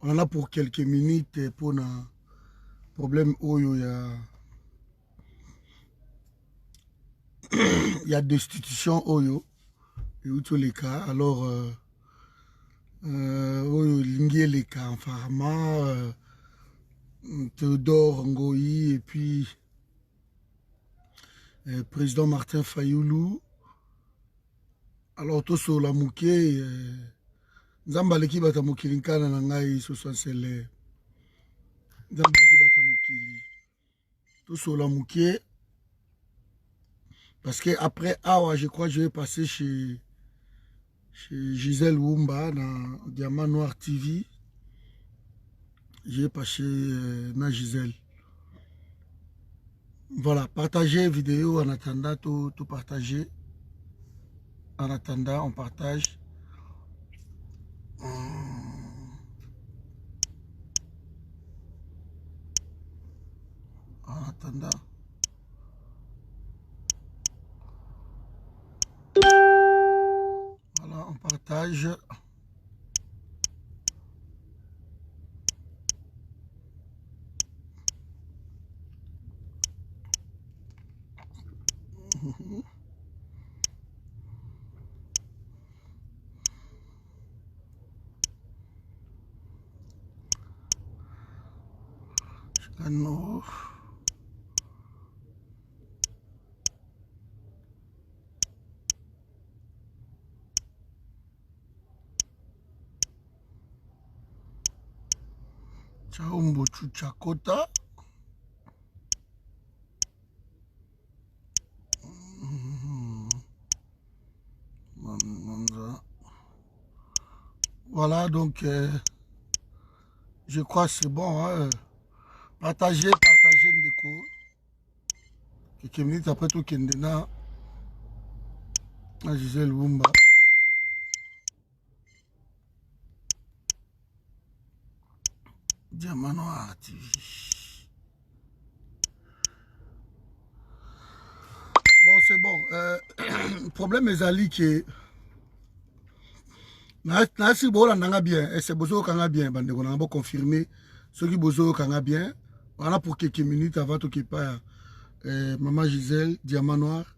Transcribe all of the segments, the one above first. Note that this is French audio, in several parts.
on en a pour quelques minutes pour un problème où il y a destitution Oyo et tous les cas. Alors, Oyo Lingué les cas, enfin, Théodore Ngoï et puis président Martin Fayoulou. Alors, tout sur la mouké, Zambaleki Batamokili Nkana Nangai, ce soit celle Zambaleki Batamokili. Tout sur la mouké. Parce que après Awa, je crois que je vais passer chez Gisèle Wumba dans Diamant Noir TV. Je vais passer dans Gisèle. Voilà, partagez vidéo en attendant, tout partager. En attendant, on partage. En attendant. Voilà, on partage. Non. Ciao Mbochu Chakota. Voilà, donc je crois que c'est bon. Hein. Partagez Ndeko. Quelques minutes après tout, Kendena. Gisèle Wumba. Diamant Noir TV. Bon, c'est bon. Le problème est Ali que Nasi Bola n'a bien. Et c'est Bozo Kanga bien. On a confirmé. Ceux qui Bozo Kanga bien. On a pour quelques minutes avant tout qui part. Maman Gisèle, Diamant Noir.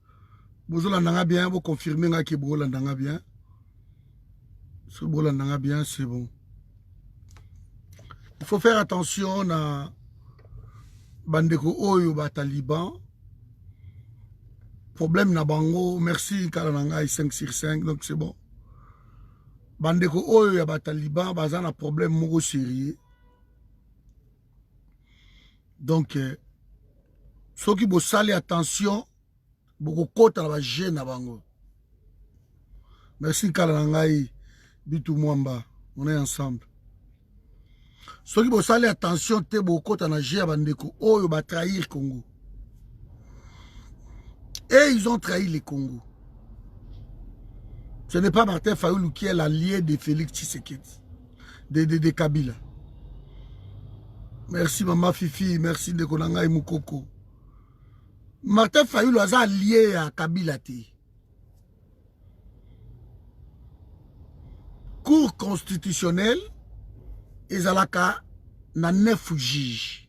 Bozo n'a bien. On confirmer que Bola n'a bien. Ce Bola n'a bien, c'est bon. Il faut faire attention à Bandeko Oyo Taliban. Problème na bango, merci Kalananga 5 sur 5, donc c'est bon. Bandeko Oyo ya Taliban, bazan a problème moko sérieux. Donc, ceux qui vont saler attention, beaucoup kota la gêne na bango. Merci Kalananga Bitou Mwamba, on est ensemble. Ceux qui vont saler attention, te beaucoup kota na gêne Bandeko Oyo va trahir Congo. Et ils ont trahi les Congo. Ce n'est pas Martin Fayoulou qui est l'allié de Félix Tshisekedi, de Kabila. Merci Maman Fifi, merci de Konanga et Moukoko. Martin Fayoulou est allié à Kabila. Cour constitutionnelle, Ezalaka na 9 juges.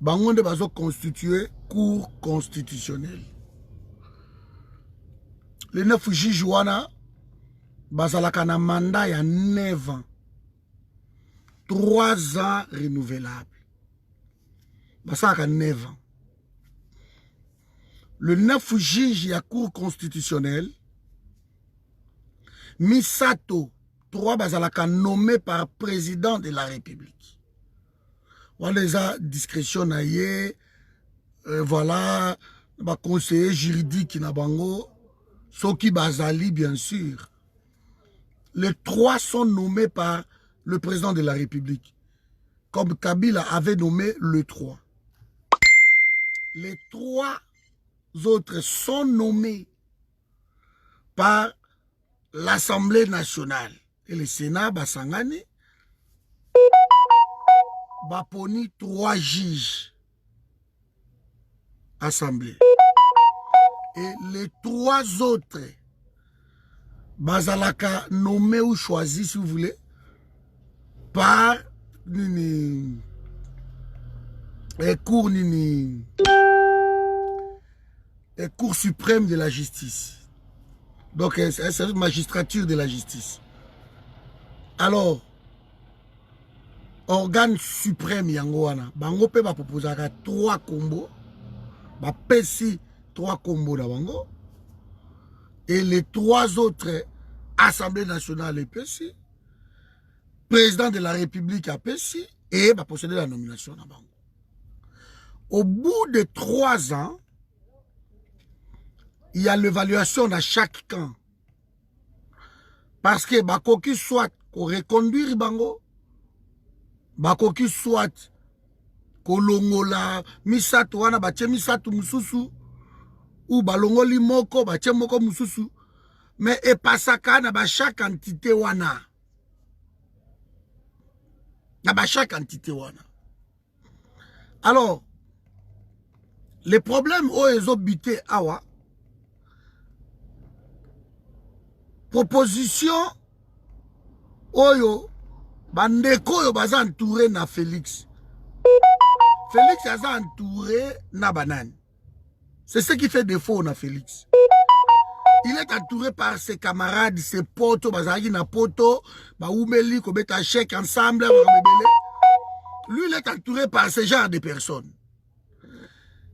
Bangonde bazo constitué cour constitutionnelle. Les 9 juges wana bazalaka na mandat ya 9 ans. 3 ans renouvelables. Bazalaka 9 ans. Le 9 juge ya cour constitutionnelle, Misato, 3 bazalaka nommé par président de la République. On les a discrétion na ye, voilà, ba conseiller juridique na bango, Soki Bazali bien sûr. Les 3 sont nommés par le président de la République, comme Kabila avait nommé le 3. Les 3 autres sont nommés par l'Assemblée nationale et le Sénat Basangani. Baponi 3 juges assemblée. Et les 3 autres bazalaka nommé ou choisi, si vous voulez, par cour suprême de la justice. Donc, c'est une magistrature de la justice. Alors, organe suprême yangoana, bango pe ba proposaka 3 combos, ba pesi 3 combos na bango, et les 3 autres Assemblée nationale et pesi, président de la République a pesi, et ba procéder la nomination na bango. Au bout de 3 ans, il y a l'évaluation dans chaque camp. Parce que bakoki soit qu'on reconduire bango, bakoki soit kolongola misatu wana bache misatu mususu, ou balongoli moko bache moko mususu, mais epasaka na ba chaque entité wana. Na ba chaque entité wana. Alors, les problèmes ils ont buté awa, proposition oyo bandeko oyo baza entouré na Félix. Félix aza entouré na banane. C'est ce qui fait défaut na Félix. Il est entouré par ses camarades, ses potes, bazaki na poto, ba oumeli ko beta chèque ensemble, lui il est entouré par ce genre de personnes.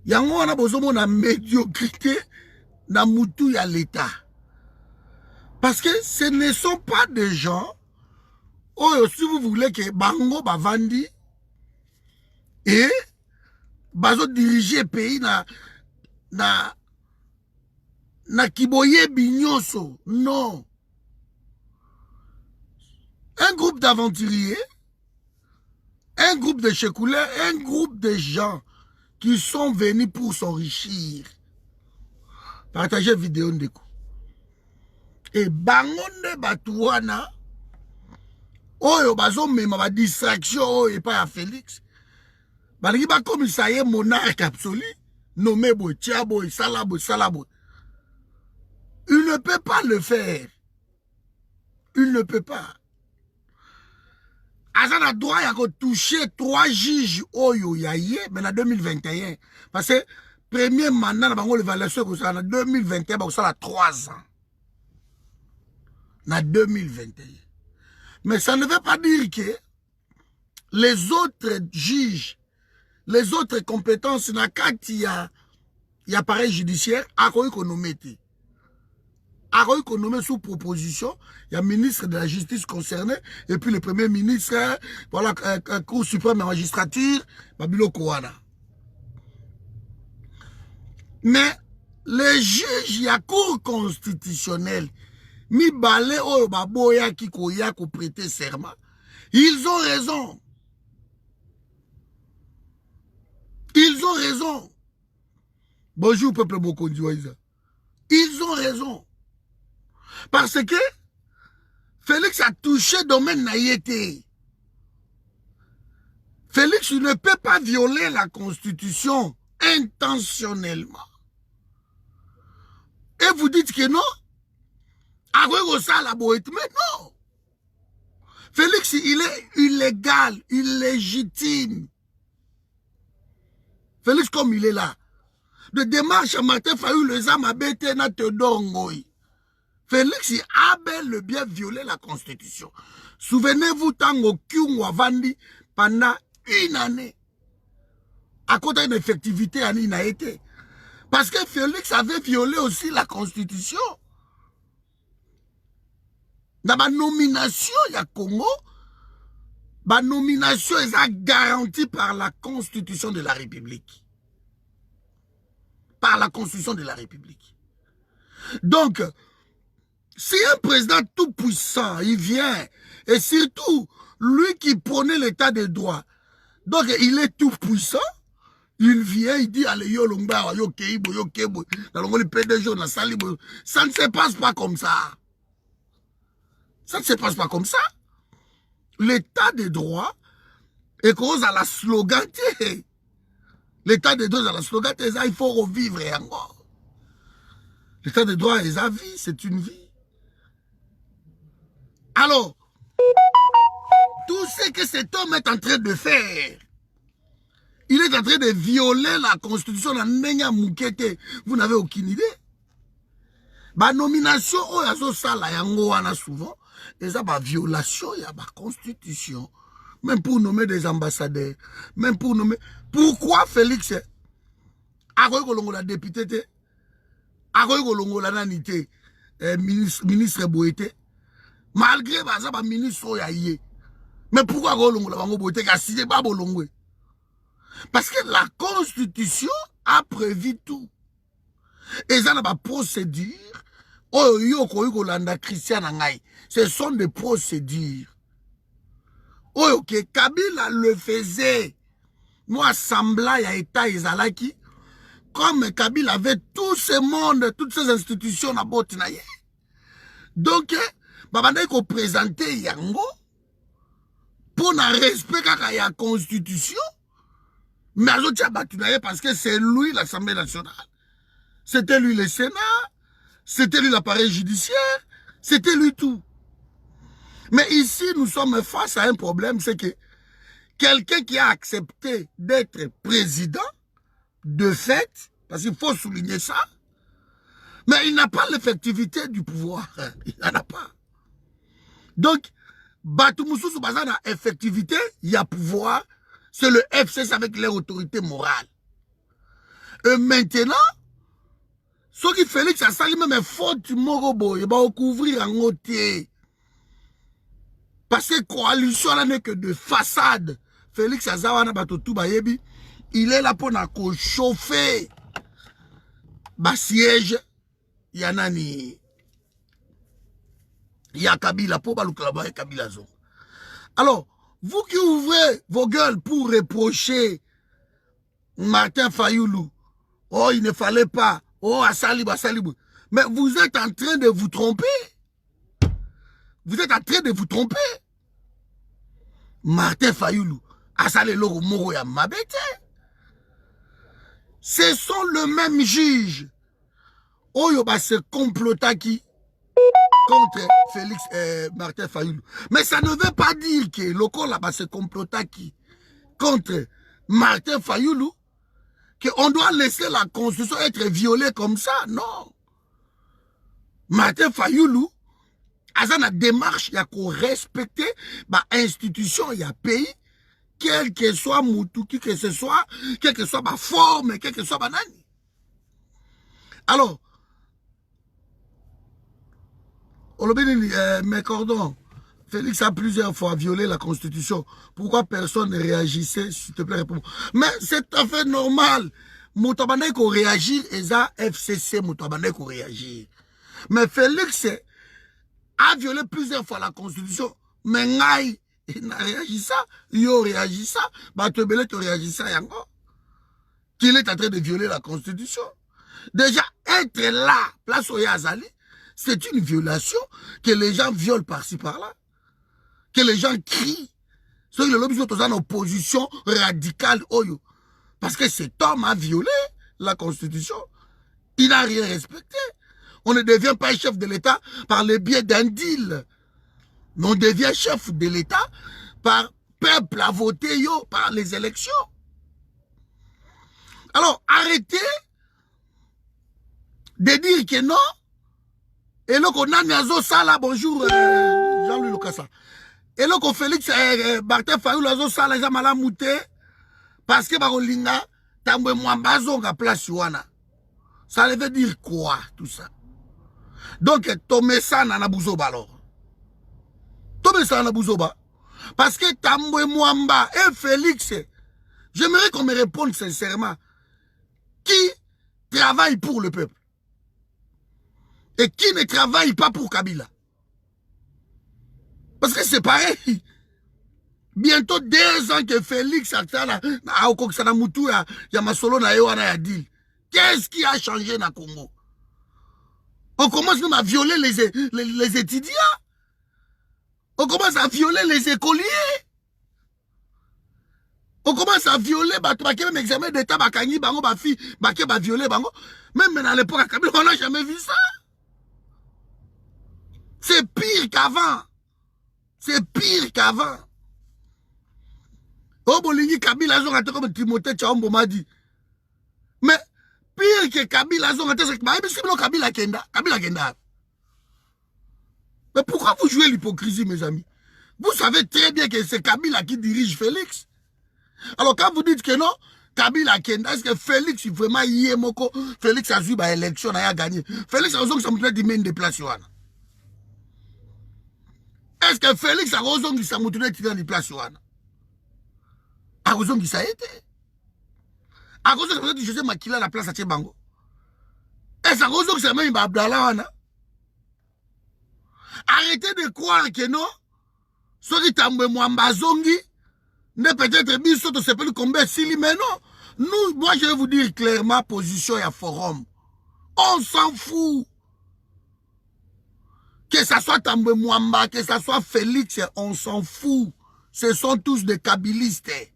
Yango wana bozomo na médiocrité na mutu ya l'État. Parce que ce ne sont pas des gens, oh, si vous voulez que bango bavandi et bazo diriger pays na kiboye binyoso. Non. Un groupe d'aventuriers, un groupe de chekouleurs, un groupe de gens qui sont venus pour s'enrichir. Partagez vidéo ndeko. Et bangonde batouana, oyo bazo mema ba distraction oyo pas à Félix. Bangi ba commissaire monarque absolu, nommé Botiabo et Salabo Salabo. Il ne peut pas le faire. Il ne peut pas. Azan a droit à toucher 3 juges oyo yaye, mais en 2021. Parce que premier mandat na bango l'évaluation en 2021, bah ça a 3 ans. En 2021. Mais ça ne veut pas dire que les autres juges, les autres compétences, na kati ya appareil judiciaire, à quoi économie. À quoi économie sous proposition, il y a le ministre de la justice concerné, et puis le premier ministre, voilà, Cour suprême de la magistrature, Babilo Kouana. Mais les juges, il y a Cour constitutionnelle, mi balé oyo baboya ki koya ko prêter serment. Ils ont raison. Ils ont raison. Bonjour peuple Bokondi Waïza. Ils ont raison. Parce que Félix a touché domaine naïeté. Félix ne peut pas violer la Constitution intentionnellement. Et vous dites que non? Mais non. Félix, il est illégal, illégitime. Félix, comme il est là. De démarche à Martin Fayou, les âmes à bêter na te dongoy. Félix, il a bel et bien violé la Constitution. Souvenez-vous, tango Kyung Wavandi, pendant 1 année. À côté d'une effectivité, il a été. Parce que Félix avait violé aussi la Constitution. Dans ma nomination, il y a Congo. Ma nomination est garantie par la Constitution de la République. Par la Constitution de la République. Donc, si un président tout puissant, il vient, et surtout, lui qui prenait l'état de droit, donc il est tout puissant, il vient, il dit, allez, yo lomba, yo keibo, dans le PDG, on a sali, ça ne se passe pas comme ça. Ça ne se passe pas comme ça. L'état de droit est cause à la slogan. L'état de droit est à la slogan, il faut revivre encore. L'état de droit est à vie, c'est une vie. Alors, tout ce que cet homme est en train de faire, il est en train de violer la constitution de Nenya Moukete. Vous n'avez aucune idée. La nomination, souvent, et ça, violation, il y a la constitution. Même pour nommer des ambassadeurs, même pour nommer... Pourquoi Félix a la député, a la nanité, ministre Boété, malgré ça, ministre Yaye. Mais pourquoi la Boété a signé pas Bolongwe? Parce que la constitution a prévu tout. Et ça n'a pas procédure. Ce sont des procédures. Ok, Kabila le faisait. Moi, semblant à État Izalaki, comme Kabila avait tout ce monde, toutes ces institutions à Botinaye. Donc, babanda ko présenter yango pour na respect à la constitution. Mais parce que c'est lui l'Assemblée nationale. C'était lui le Sénat. C'était lui l'appareil judiciaire. C'était lui tout. Mais ici, nous sommes face à un problème, c'est que quelqu'un qui a accepté d'être président, de fait, parce qu'il faut souligner ça, mais il n'a pas l'effectivité du pouvoir. Il n'en a pas. Donc, Batumoussou Bazana a effectivité, il y a pouvoir, c'est le FCS avec leur autorité morale. Et maintenant, ce qui Félix a sali même faute morobo, il va couvrir en ôté. Parce que coalition n'est que de façade. Félix Azawana Batotou Bayebi, il est là pour chauffer. Bah siège, il y en a ni. Il y a Kabila pour Balouklaba et Kabila Zon. Alors, vous qui ouvrez vos gueules pour reprocher Martin Fayoulou, oh, il ne fallait pas, oh, Assalibou, Assalibou. Mais vous êtes en train de vous tromper. Vous êtes en train de vous tromper. Martin Fayoulou, Assalé Loro Moro ya Mabete. Ce sont le même juge. Oh, bah, c'est complota qui contre Félix Martin Fayoulou. Mais ça ne veut pas dire que le là-bas, c'est complota qui contre Martin Fayoulou, qu'on doit laisser la constitution être violée comme ça. Non. Martin Fayoulou, à la démarche, il y a qu'on respecte l'institution, il y a pays, quel que soit Moutou, quelle que soit ma forme, quelle que soit ma nani. Alors, mes cordons, Félix a plusieurs fois violé la constitution. Pourquoi personne ne réagissait? S'il te plaît, réponds. Mais c'est tout à fait normal. Moutabane qu'on réagit, et ça, FCC, Moutabane qu'on réagit. Mais Félix a violé plusieurs fois la constitution. Mais Ngaï, il n'a réagi ça. Yo réagi ça. Batebele te réagi ça encore. Qu'il est en train de violer la constitution. Déjà, être là, place au Yazali, c'est une violation que les gens violent par-ci par-là. Que les gens crient. Ceux qui sont en opposition radicale. Parce que cet homme a violé la constitution. Il n'a rien respecté. On ne devient pas chef de l'État par le biais d'un deal. Mais on devient chef de l'État par peuple à voter par les élections. Alors, arrêtez de dire que non. Et là, qu'on a Niazo Sala, bonjour, Jean-Louis Lukasa. Et là, qu'on Félix, Martin Fayoulou, Niazo Sala, ils ont mal mouté. Parce que, Barolinga, Tamboué Mwambazo, a place Yuana. Ça veut dire quoi, tout ça? Donc, Tomé ça, Nana Bouzoba, alors. Tomé ça, Nana Bouzoba. Parce que Tamboué Mwamba et Félix, j'aimerais qu'on me réponde sincèrement. Qui travaille pour le peuple? Et qui ne travaille pas pour Kabila? Parce que c'est pareil. Bientôt 2 ans que Félix a qu'est-ce qui a changé dans le Congo? On commence même à violer les étudiants. On commence à violer les écoliers. On commence à violer même examen d'état, violer. Même à l'époque, à Kabila, on n'a jamais vu ça. C'est pire qu'avant. C'est pire qu'avant. Oh, Bolingi Kabila a comme Timothée Tchaombo m'a dit. Mais pire que Kabila a Kabila Kenda. Mais pourquoi vous jouez l'hypocrisie, mes amis? Vous savez très bien que c'est Kabila qui dirige Félix. Alors quand vous dites que non, Kabila Kenda, est-ce que Félix, vraiment, Yemoko, Félix a joué l'élection, il a gagné. Félix a raison que ça me fait des mains de place. Est-ce que Félix a raison que ça me fait des places? A raison que ça a été. A raison que José Makila la place à Tchebango. Est-ce a raison que ça m'a dit Abdallah? Arrêtez de croire que non. Ce qui t'a Mwambazongi, ne peut-être biso de s'appelle combien Sili, mais non. Nous, moi je vais vous dire clairement position et forum. On s'en fout. Que ça soit Tambwe Mwamba, que ça soit Félix, on s'en fout. Ce sont tous des kabilistes.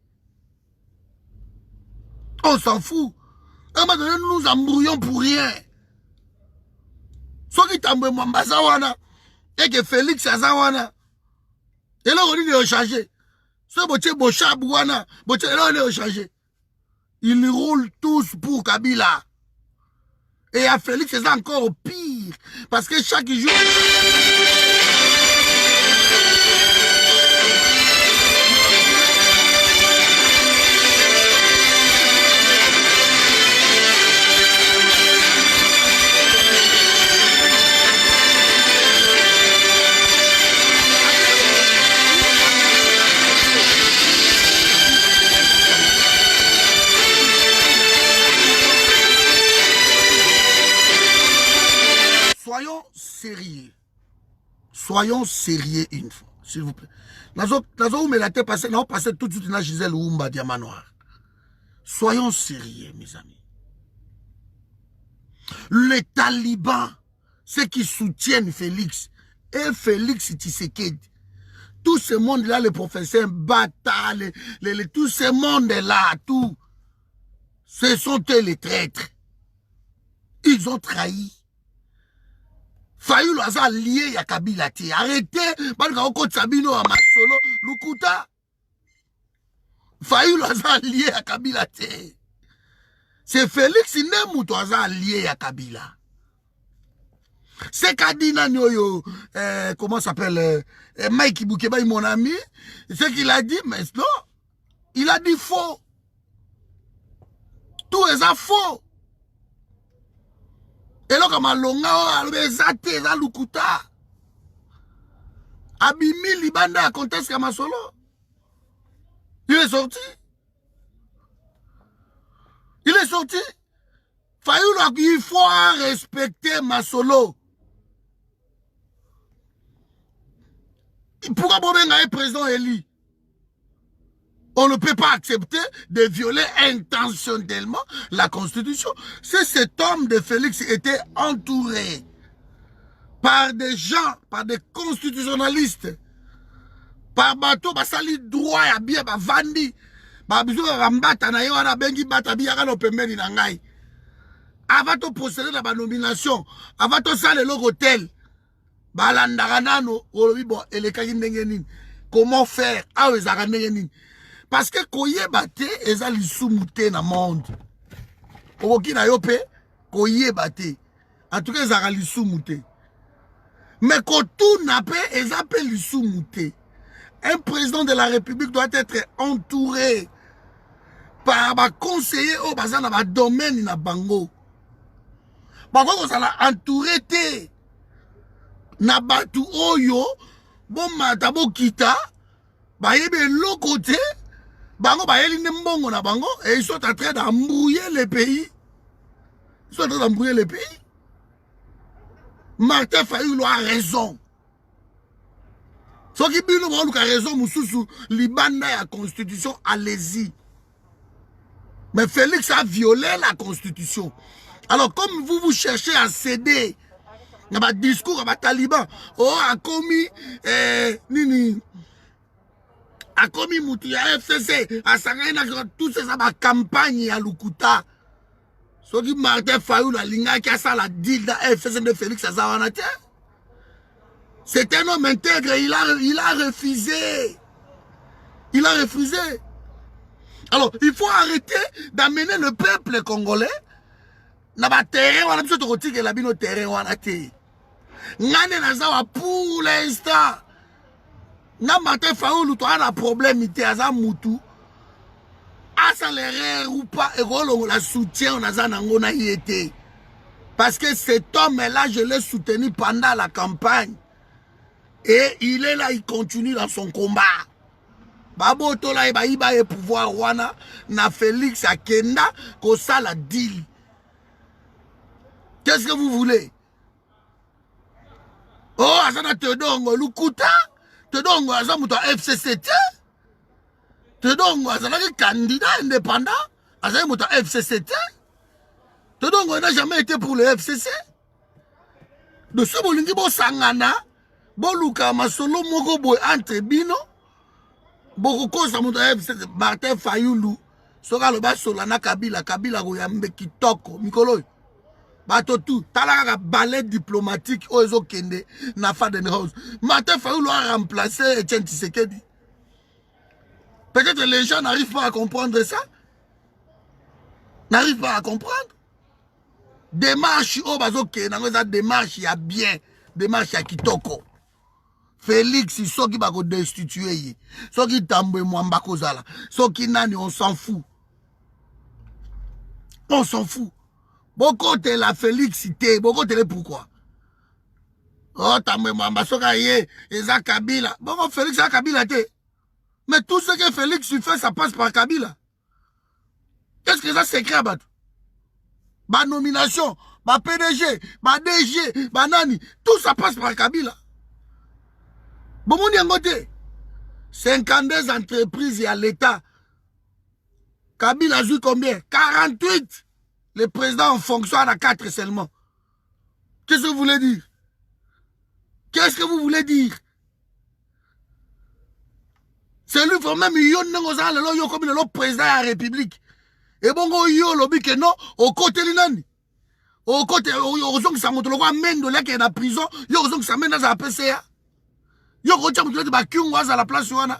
On s'en fout. À un moment donné, nous nous embrouillons pour rien. Ce qui Tambwe Mwamba Zawana, et que Félix Zawana. Et là, on dit de changer. Ce botier Bocha Bouana, botier là, on est changé. Ils roulent tous pour Kabila. Et à Félix, c'est encore pire. Parce que chaque jour... Soyons sérieux une fois, s'il vous plaît. Nazo me la tête passée, non, passé tout de suite dans Gisèle Oumba, Diamant Noir. Soyons sérieux, mes amis. Les talibans, ceux qui soutiennent Félix, et Félix Tshisekedi, tout ce monde-là, les professeurs Bata, tout ce monde-là, tout, ce sont eux les traîtres. Ils ont trahi. Fayulu aza lié ya Kabila ti. Arrêtez. Balka oko Sabino a Masolo. Lukuta. Fayulu aza lié ya Kabila ti. C'est Félix Nemouto aza lié ya Kabila. C'est Kadina Nyoyo. Comment s'appelle Mike Boukeba, mon ami. C'est qu'il a dit, mais non. Il a dit faux. Tout est faux. Et là, comme Longa, Zate, Lukuta. Abimi Libanda, conteste Kamasolo. Il est sorti. Il est sorti. Il faut respecter Masolo. Pourquoi Bobenga est président élu? On ne peut pas accepter de violer intentionnellement la Constitution. Si cet homme de Félix était entouré par des gens, par des constitutionnalistes, par bateau, basali droit ya bien, vandi, biso rambata na yo na bengi bata biaka no pembeni na ngai. Avant de procéder à la nomination, avant de ça le hôtel, balandaka nano, bon, comment faire? Ah, parce que koyebate eza lisumuté na monde. Okoki na yo pe koyebate. En tout cas eza lisumuté. Mais kotu na pe eza pe lisumuté. Un président de la République doit être entouré par un conseiller au bazar na ba domaine na bango. Bako ça la entouré te na batu oyo bon mata bo kita ba yebe l'autre côté. Bango bayeli mbongo na bango et ils sont en train d'embrouiller le pays. Ils sont en train d'embrouiller le pays. Martin Fayulu a raison. Ce qui bino a raison, Moussoussou, Libanda et la Constitution, allez-y. Mais Félix a violé la Constitution. Alors comme vous cherchez à céder, il y a un discours, il y a un taliban, oh, a commis, nini, a commis Mouti, a FCC, a Sangaïna, tout ça, ça va campagne à Lukuta. Ce qui Martin Fayulu, la linga qui a ça, la deal de FCC de Félix, ça va en atteindre. C'est un homme intègre, il a refusé. Il a refusé. Alors, il faut arrêter d'amener le peuple congolais dans le terrain, on a besoin de retirer la bino terrain, on a été. Ngane nazawa pour l'instant. Nga Martin Fayulu, tu as un problème, il te a moutou. Asa l'erreur ou pas, et on la soutient, on a zanangona y été. Parce que cet homme-là, je l'ai soutenu pendant la campagne. Et il est là, il continue dans son combat. Babo Tola iba et pouvoir wana na Félix Akenda ko ça la deal. Qu'est-ce que vous voulez? Oh, azana Tedongo Lukuta, Tedongo azamuto FCCT. Tedongo azana candidat indépendant, azamuto FCCT. Tedongo n'a jamais été pour le FCC. De ce bolingi bo sangana, bo luka masolo moko boy entre bino. Beaucoup de monde Martin Fayulu soka le bas solana Kabila goyambe kitoko mikolo bato tout talaka ballet diplomatique ozo kende na Fadenhouse. Martin Fayulu a remplacé Etienne Tshisekedi. Peut-être les gens n'arrivent pas à comprendre ça. N'arrivent pas à comprendre. Démarche au bazo kende démarche ya bien, démarche ya kitoko. Félix, ceux qui vont destituer, ceux qui tambouent mwamba kozala, ceux qui nani, on s'en fout. On s'en fout. Beaucoup de la Félixité, beaucoup de pourquoi. Oh, tamboué mwamba, ceux qui y est, Kabila. Bon, Félix a Kabila té. Mais tout ce que Félix fait, ça passe par Kabila. Qu'est-ce que ça s'écrit à battre? Ma nomination, ma PDG, ma DG, ma nani, tout ça passe par Kabila. Bon, mon yangote, 52 entreprises à l'État. Kabila a eu combien? 48. Le président en fonction à 4 seulement. Qu'est-ce que vous voulez dire? Qu'est-ce que vous voulez dire? C'est lui, il faut même yo comme le président de la République. Et bon, yo lobby que non, au côté l'inani. Au côté, au qui ça monte le roi Mendo, là qui est en prison, yo qui ça mène dans la PCA. Yo ko tchamu tulete ba Kyungwa à la place wana.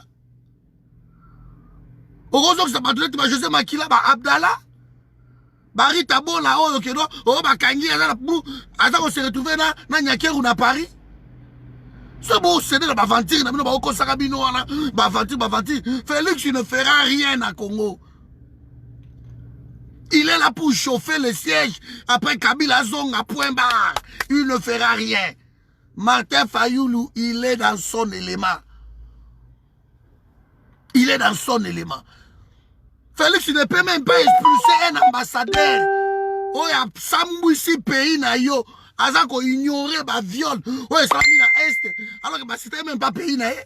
Ogozo ça ba tulete ba José Makila ba Abdallah. Ba Rita Bola oyo kedo o ba kangi azala bu azako se retrouver na Nyakeru na Paris. Ce beau cédé la bavantir na bino ba oko sakabino wana ba vantir. Félix ne fera rien à Congo. Il est là pour chauffer le siège après Kabila Zong à point barre. Il ne fera rien. Martin Fayulu, il est dans son élément. Il est dans son élément. Félix ne peut même pas expulser un ambassadeur. Oh, il y a Sambouissi pays na yo. Azako ignorer ba viol. Oh, ça mis na Est. Alors que c'était même pas pays na yo.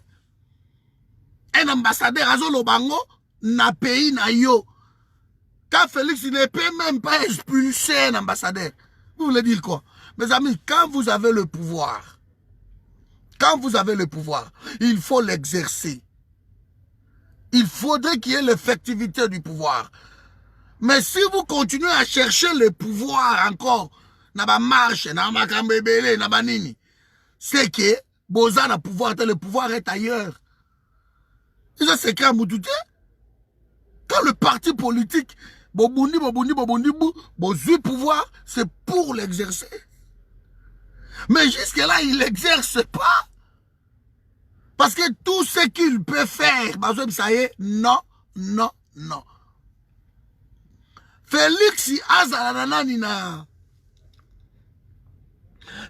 Un ambassadeur Azolo Bango na pays na yo. Quand Félix ne peut même pas expulser un ambassadeur. Vous voulez dire quoi? Mes amis, quand vous avez le pouvoir, il faut l'exercer. Il faudrait qu'il y ait l'effectivité du pouvoir. Mais si vous continuez à chercher le pouvoir encore, c'est que Boza n'a pouvoir, le pouvoir est ailleurs. Et ça c'est quand Moutouté. Quand le parti politique, Bobundi, pouvoir, c'est pour l'exercer. Mais jusque-là, il n'exerce pas. Parce que tout ce qu'il peut faire, ça y est, non. Félix Azalananina.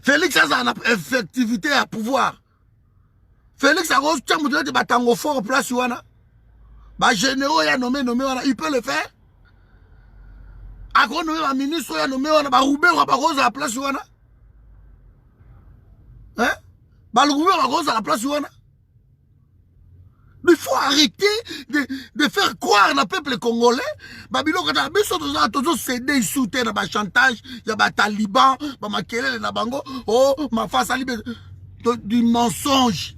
Félix Azana effectivité à pouvoir. Félix a reçu de batango fort place wana. Ba généraux ya nommé wana, il peut le faire. A nommé un ministre ya nommé wana, ba roubé wa ba rose à la place wana. Hein? Ba roubé wa rose à la place wana. Il faut arrêter de faire croire au peuple congolais. Babylon, quand on a toujours cédé soutien dans le chantage, il y a des talibans, il bango, oh, ma face à du mensonge.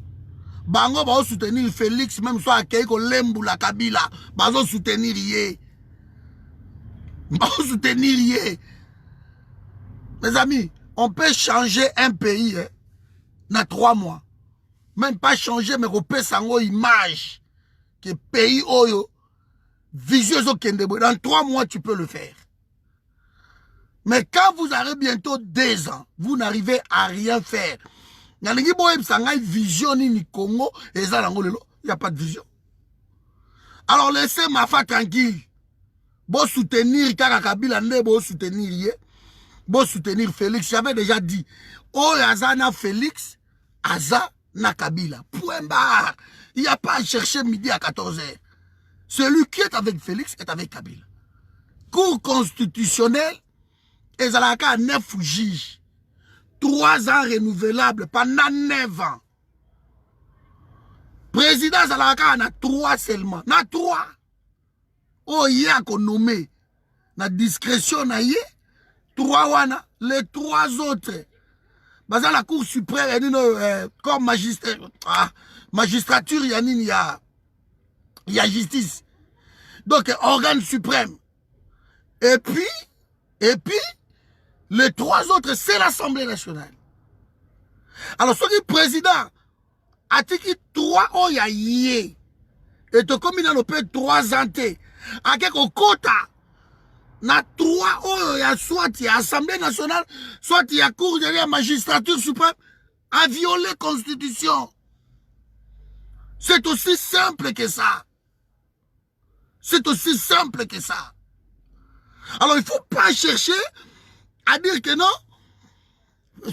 Bango va soutenir Félix, même soit à Keiko Lembu la Kabila, va soutenir yé. Va soutenir yé. Mes amis, on peut changer un pays, hein, na 3 mois. Même pas changer, mais repère sango image. Que pays oyo, visueux au Kendebo. Dans 3 mois, tu peux le faire. Mais quand vous aurez bientôt 2 ans, vous n'arrivez à rien faire. Nalingi boye sanga vision ni Congo, et ça il n'y a pas de vision. Alors laissez Mafa tranquille. Bon soutenir Kaka Kabila, bon soutenir Yé. Bon soutenir Félix, j'avais déjà dit. Oh, Azana Félix, Aza na Kabila. Point barre. Il n'y a pas à chercher midi à 14h. Celui qui est avec Félix est avec Kabila. Cour constitutionnelle, et Zalaka a 9 juges. 3 ans renouvelables pendant 9 ans. Président Zalaka en a 3 seulement. Na 3. Oh, il y a qu'on nommé. Na discrétion na yé. 3 wana. Les 3 autres. Dans la Cour suprême, comme magistrature, il y a justice. Donc, organe suprême. Et puis, les 3 autres, c'est l'Assemblée nationale. Alors, ce qui est président, a dit que 3 ans, il y a yé. Et te comme il a 3 ans, à quelque quota, na 3 ans, il y a soit il y a Assemblée nationale, soit il y a Cour de la magistrature suprême, à violer la Constitution. C'est aussi simple que ça. C'est aussi simple que ça. Alors, il ne faut pas chercher à dire que non.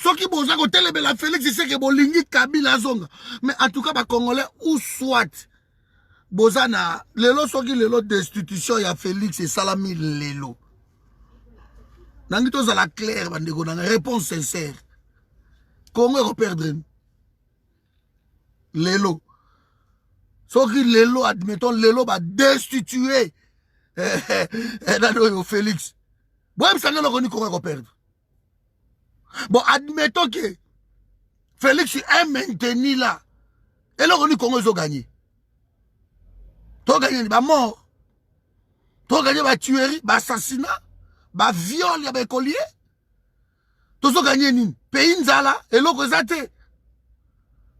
Ceux qui vont côté la Félix, c'est que Bolingi Kabila Zonga. Mais en tout cas, les Congolais, ou soit, Bozana, lelo soki lelo destitution ya Félix et Salami lelo. Nangito za la claire, bandeko, dans réponse sincère. Congo reperdre. Lelo. Soki lelo, admettons, lelo va destituer Félix. Bon, ça ne le Congo reperdre. Bon, admettons que Félix est maintenu là. Et le Congo ils ont gagné. Tu as gagné, bah mort. Tu as gagné, bah tuerie, bah assassinat, bah viol, bah collier. Tu as gagné, nin. Pays nzala, et l'autre zate.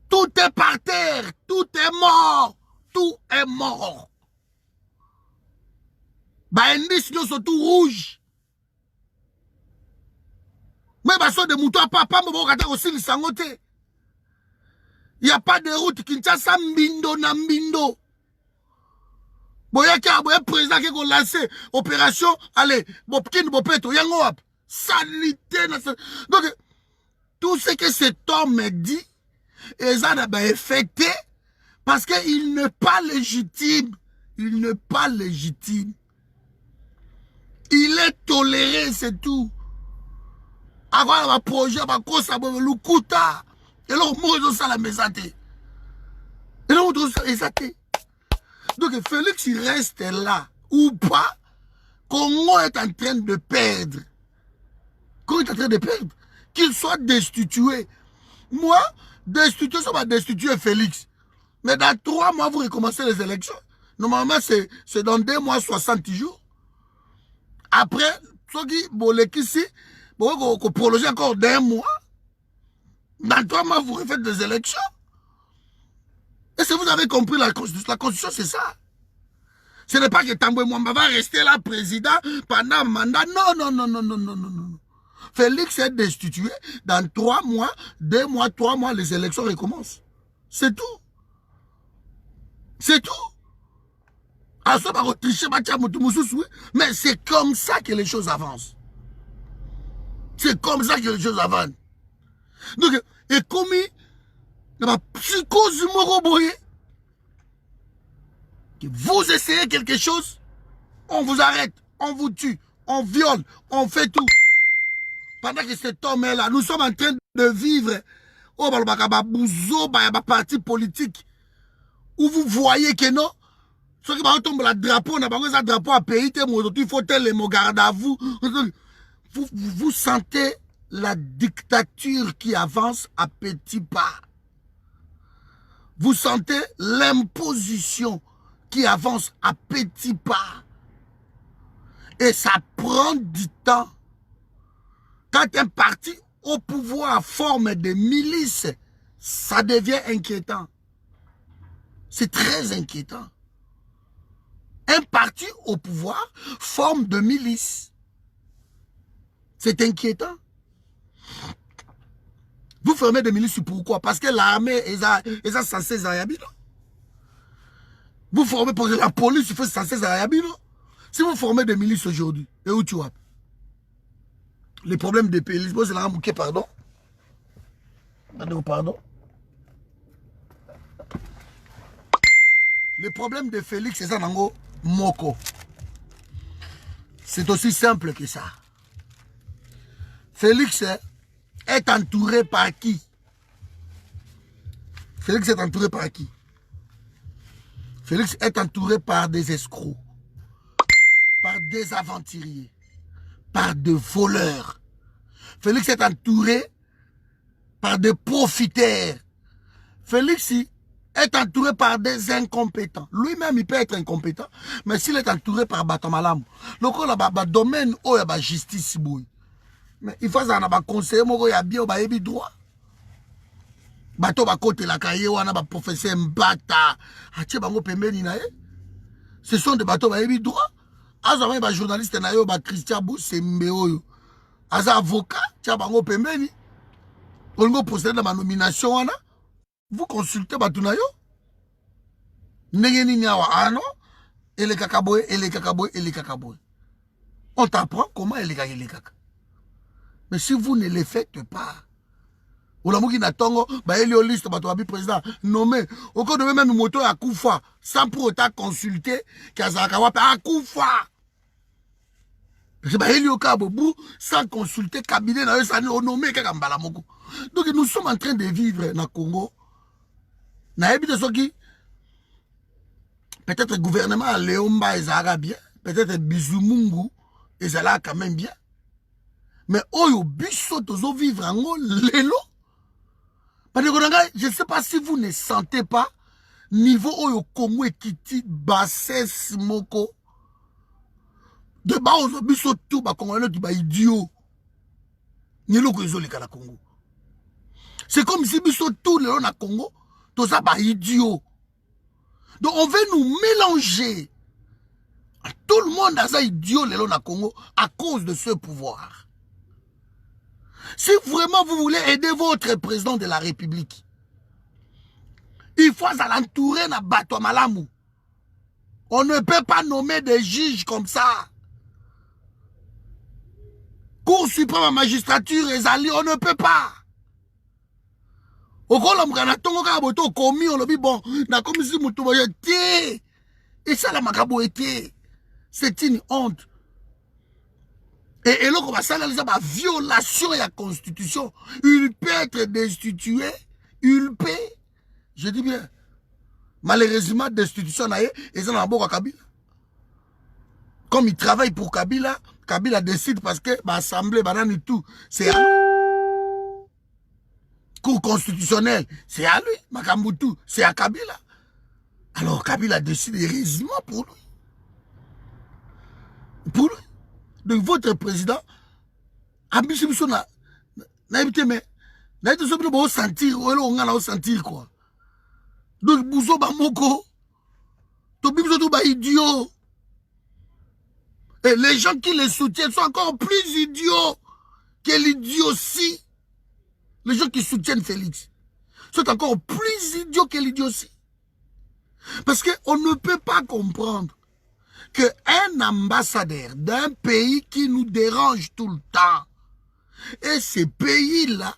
Tout est par terre, tout est mort. Tout est mort. Bah indice, nous sont tout rouges. Mais bah soit de moutons à papa, mais bon, regardez aussi les sangotés. Il n'y a pas de route, Kinshasa, Mbindo, na Mbindo. Boyaka, boya président qui a lancé opération, allez, Bopkin, Bopeto, Yangoap, salité. Donc, tout ce que cet homme dit, et ça n'a pas affecté, parce qu'il n'est pas légitime. Il n'est pas légitime. Il est toléré, c'est tout. Avoir un projet, un cosa, lukuta. Et là, on ça la mesate. Et là, on ça la Donc, Félix, il reste là, ou pas, Congo est en train de perdre. Congo est en train de perdre. Qu'il soit destitué. Moi, destituer, ça va destituer Félix. Mais dans 3 mois, vous recommencez les élections. Normalement, c'est dans 2 mois, 60 jours. Après, ceux qui, bon, les ici, bon, qu'on prolonge encore d'1 mois. Dans 3 mois, vous refaites des élections. Et si vous avez compris la Constitution, c'est ça. Ce n'est pas que Tamboué Mwamba va rester là, président, pendant un mandat. Non, non, non, non, non, non, non, non. Félix est destitué. Dans 3 mois, 2 mois, 3 mois, les élections recommencent. C'est tout. C'est tout. Mais c'est comme ça que les choses avancent. C'est comme ça que les choses avancent. Donc, et comme dans la psychose moroboye, que vous essayez quelque chose, on vous arrête, on vous tue, on viole, on fait tout. Pendant que cet homme est là, nous sommes en train de vivre au parti politique où vous voyez que non, ceux qui vont tomber le drapeau, un drapeau à pays, il faut tel les garde à vous. Vous sentez la dictature qui avance à petits pas. Vous sentez l'imposition qui avance à petits pas. Et ça prend du temps. Quand un parti au pouvoir forme des milices ça devient inquiétant. C'est très inquiétant. Un parti au pouvoir forme de milices. C'est inquiétant. Vous formez des milices pourquoi? Parce que l'armée est censée Zayabino. Vous formez pour que la police fait censée Zayabino. Si vous formez des milices aujourd'hui, et où tu vas? Les problèmes de pays, c'est la mouké, pardon. Pardon. Les problèmes de Félix, c'est ça, Nango Moko. C'est aussi simple que ça. Félix est entouré par qui? Félix est entouré par qui? Félix est entouré par des escrocs, par des aventuriers, par des voleurs. Félix est entouré par des profiteurs. Félix est entouré par des incompétents. Lui-même, il peut être incompétent, mais s'il est entouré par Batamalam, le domaine où il y a la justice, mais il faut que les conseillers soient bien droit. Bato ba kote la kaye wana ba professeur Mbata atie bango pembeni na ye. Ce sont des bateaux ba yebi droit. Aza ba journaliste na yo ba Christian Boussembe oyo. Aza avocat tia bango pembeni. Ongo procéder dans ma nomination wana. Vous consultez bato na yo. Ndenge nini awa ano ele kakaboy. On t'apprend comment ele kaka. Mais si vous ne le faites pas, Olamuki na tongo, ba elio liste bato abi président nommé. Au cours de même moto à Koufa, sans pour autant consulter Kazaka Wape à Koufa. C'est ba elio Kabobou, sans consulter cabinet na yosani nommé Kakambala Moko. Donc nous sommes en train de vivre na Congo. Na ebi de soki. Peut-être le gouvernement Léomba ezala bien, peut-être Bizumungu ezala quand même bien. Mais oyo biso tozo vivre en lelo. Je ne sais pas si vous ne sentez pas niveau oyo Congo ekiti bassesse moko de base biso tout ba congolais tu ba idiot ni loko ezoleka na Congo. C'est comme si biso tout le na Congo tout ça ba idiot. Donc on veut nous mélanger. Tout le monde a ça idiot le na Congo à cause de ce pouvoir. Si vraiment vous voulez aider votre président de la République, il faut l'entourer na bato malamu. On ne peut pas nommer des juges comme ça. Cour suprême à magistrature et Zali, on ne peut pas. Au on le dit bon, na comme si et ça la makabo était. C'est une honte. Et là, on va saluer la violation de la Constitution. Il peut être destitué. Il peut. Je dis bien. Malheureusement, destitution, ils sont en à Kabila. Comme il travaille pour Kabila, Kabila décide parce que l'Assemblée, banane et tout, c'est à lui. Cour constitutionnelle, c'est à lui. Makambutu, c'est à Kabila. Alors Kabila décide heureusement pour lui. Pour lui. Donc votre président, ambition na évité mais na été sobre bo sentir ou on a sentir quoi. Donc bouzo ba moko to biso to ba idiot. Et les gens qui les soutiennent sont encore plus idiots que l'idiotie. Les gens qui soutiennent Félix sont encore plus idiots que l'idiotie. Parce qu'on ne peut pas comprendre qu'un ambassadeur d'un pays qui nous dérange tout le temps, et ces pays-là,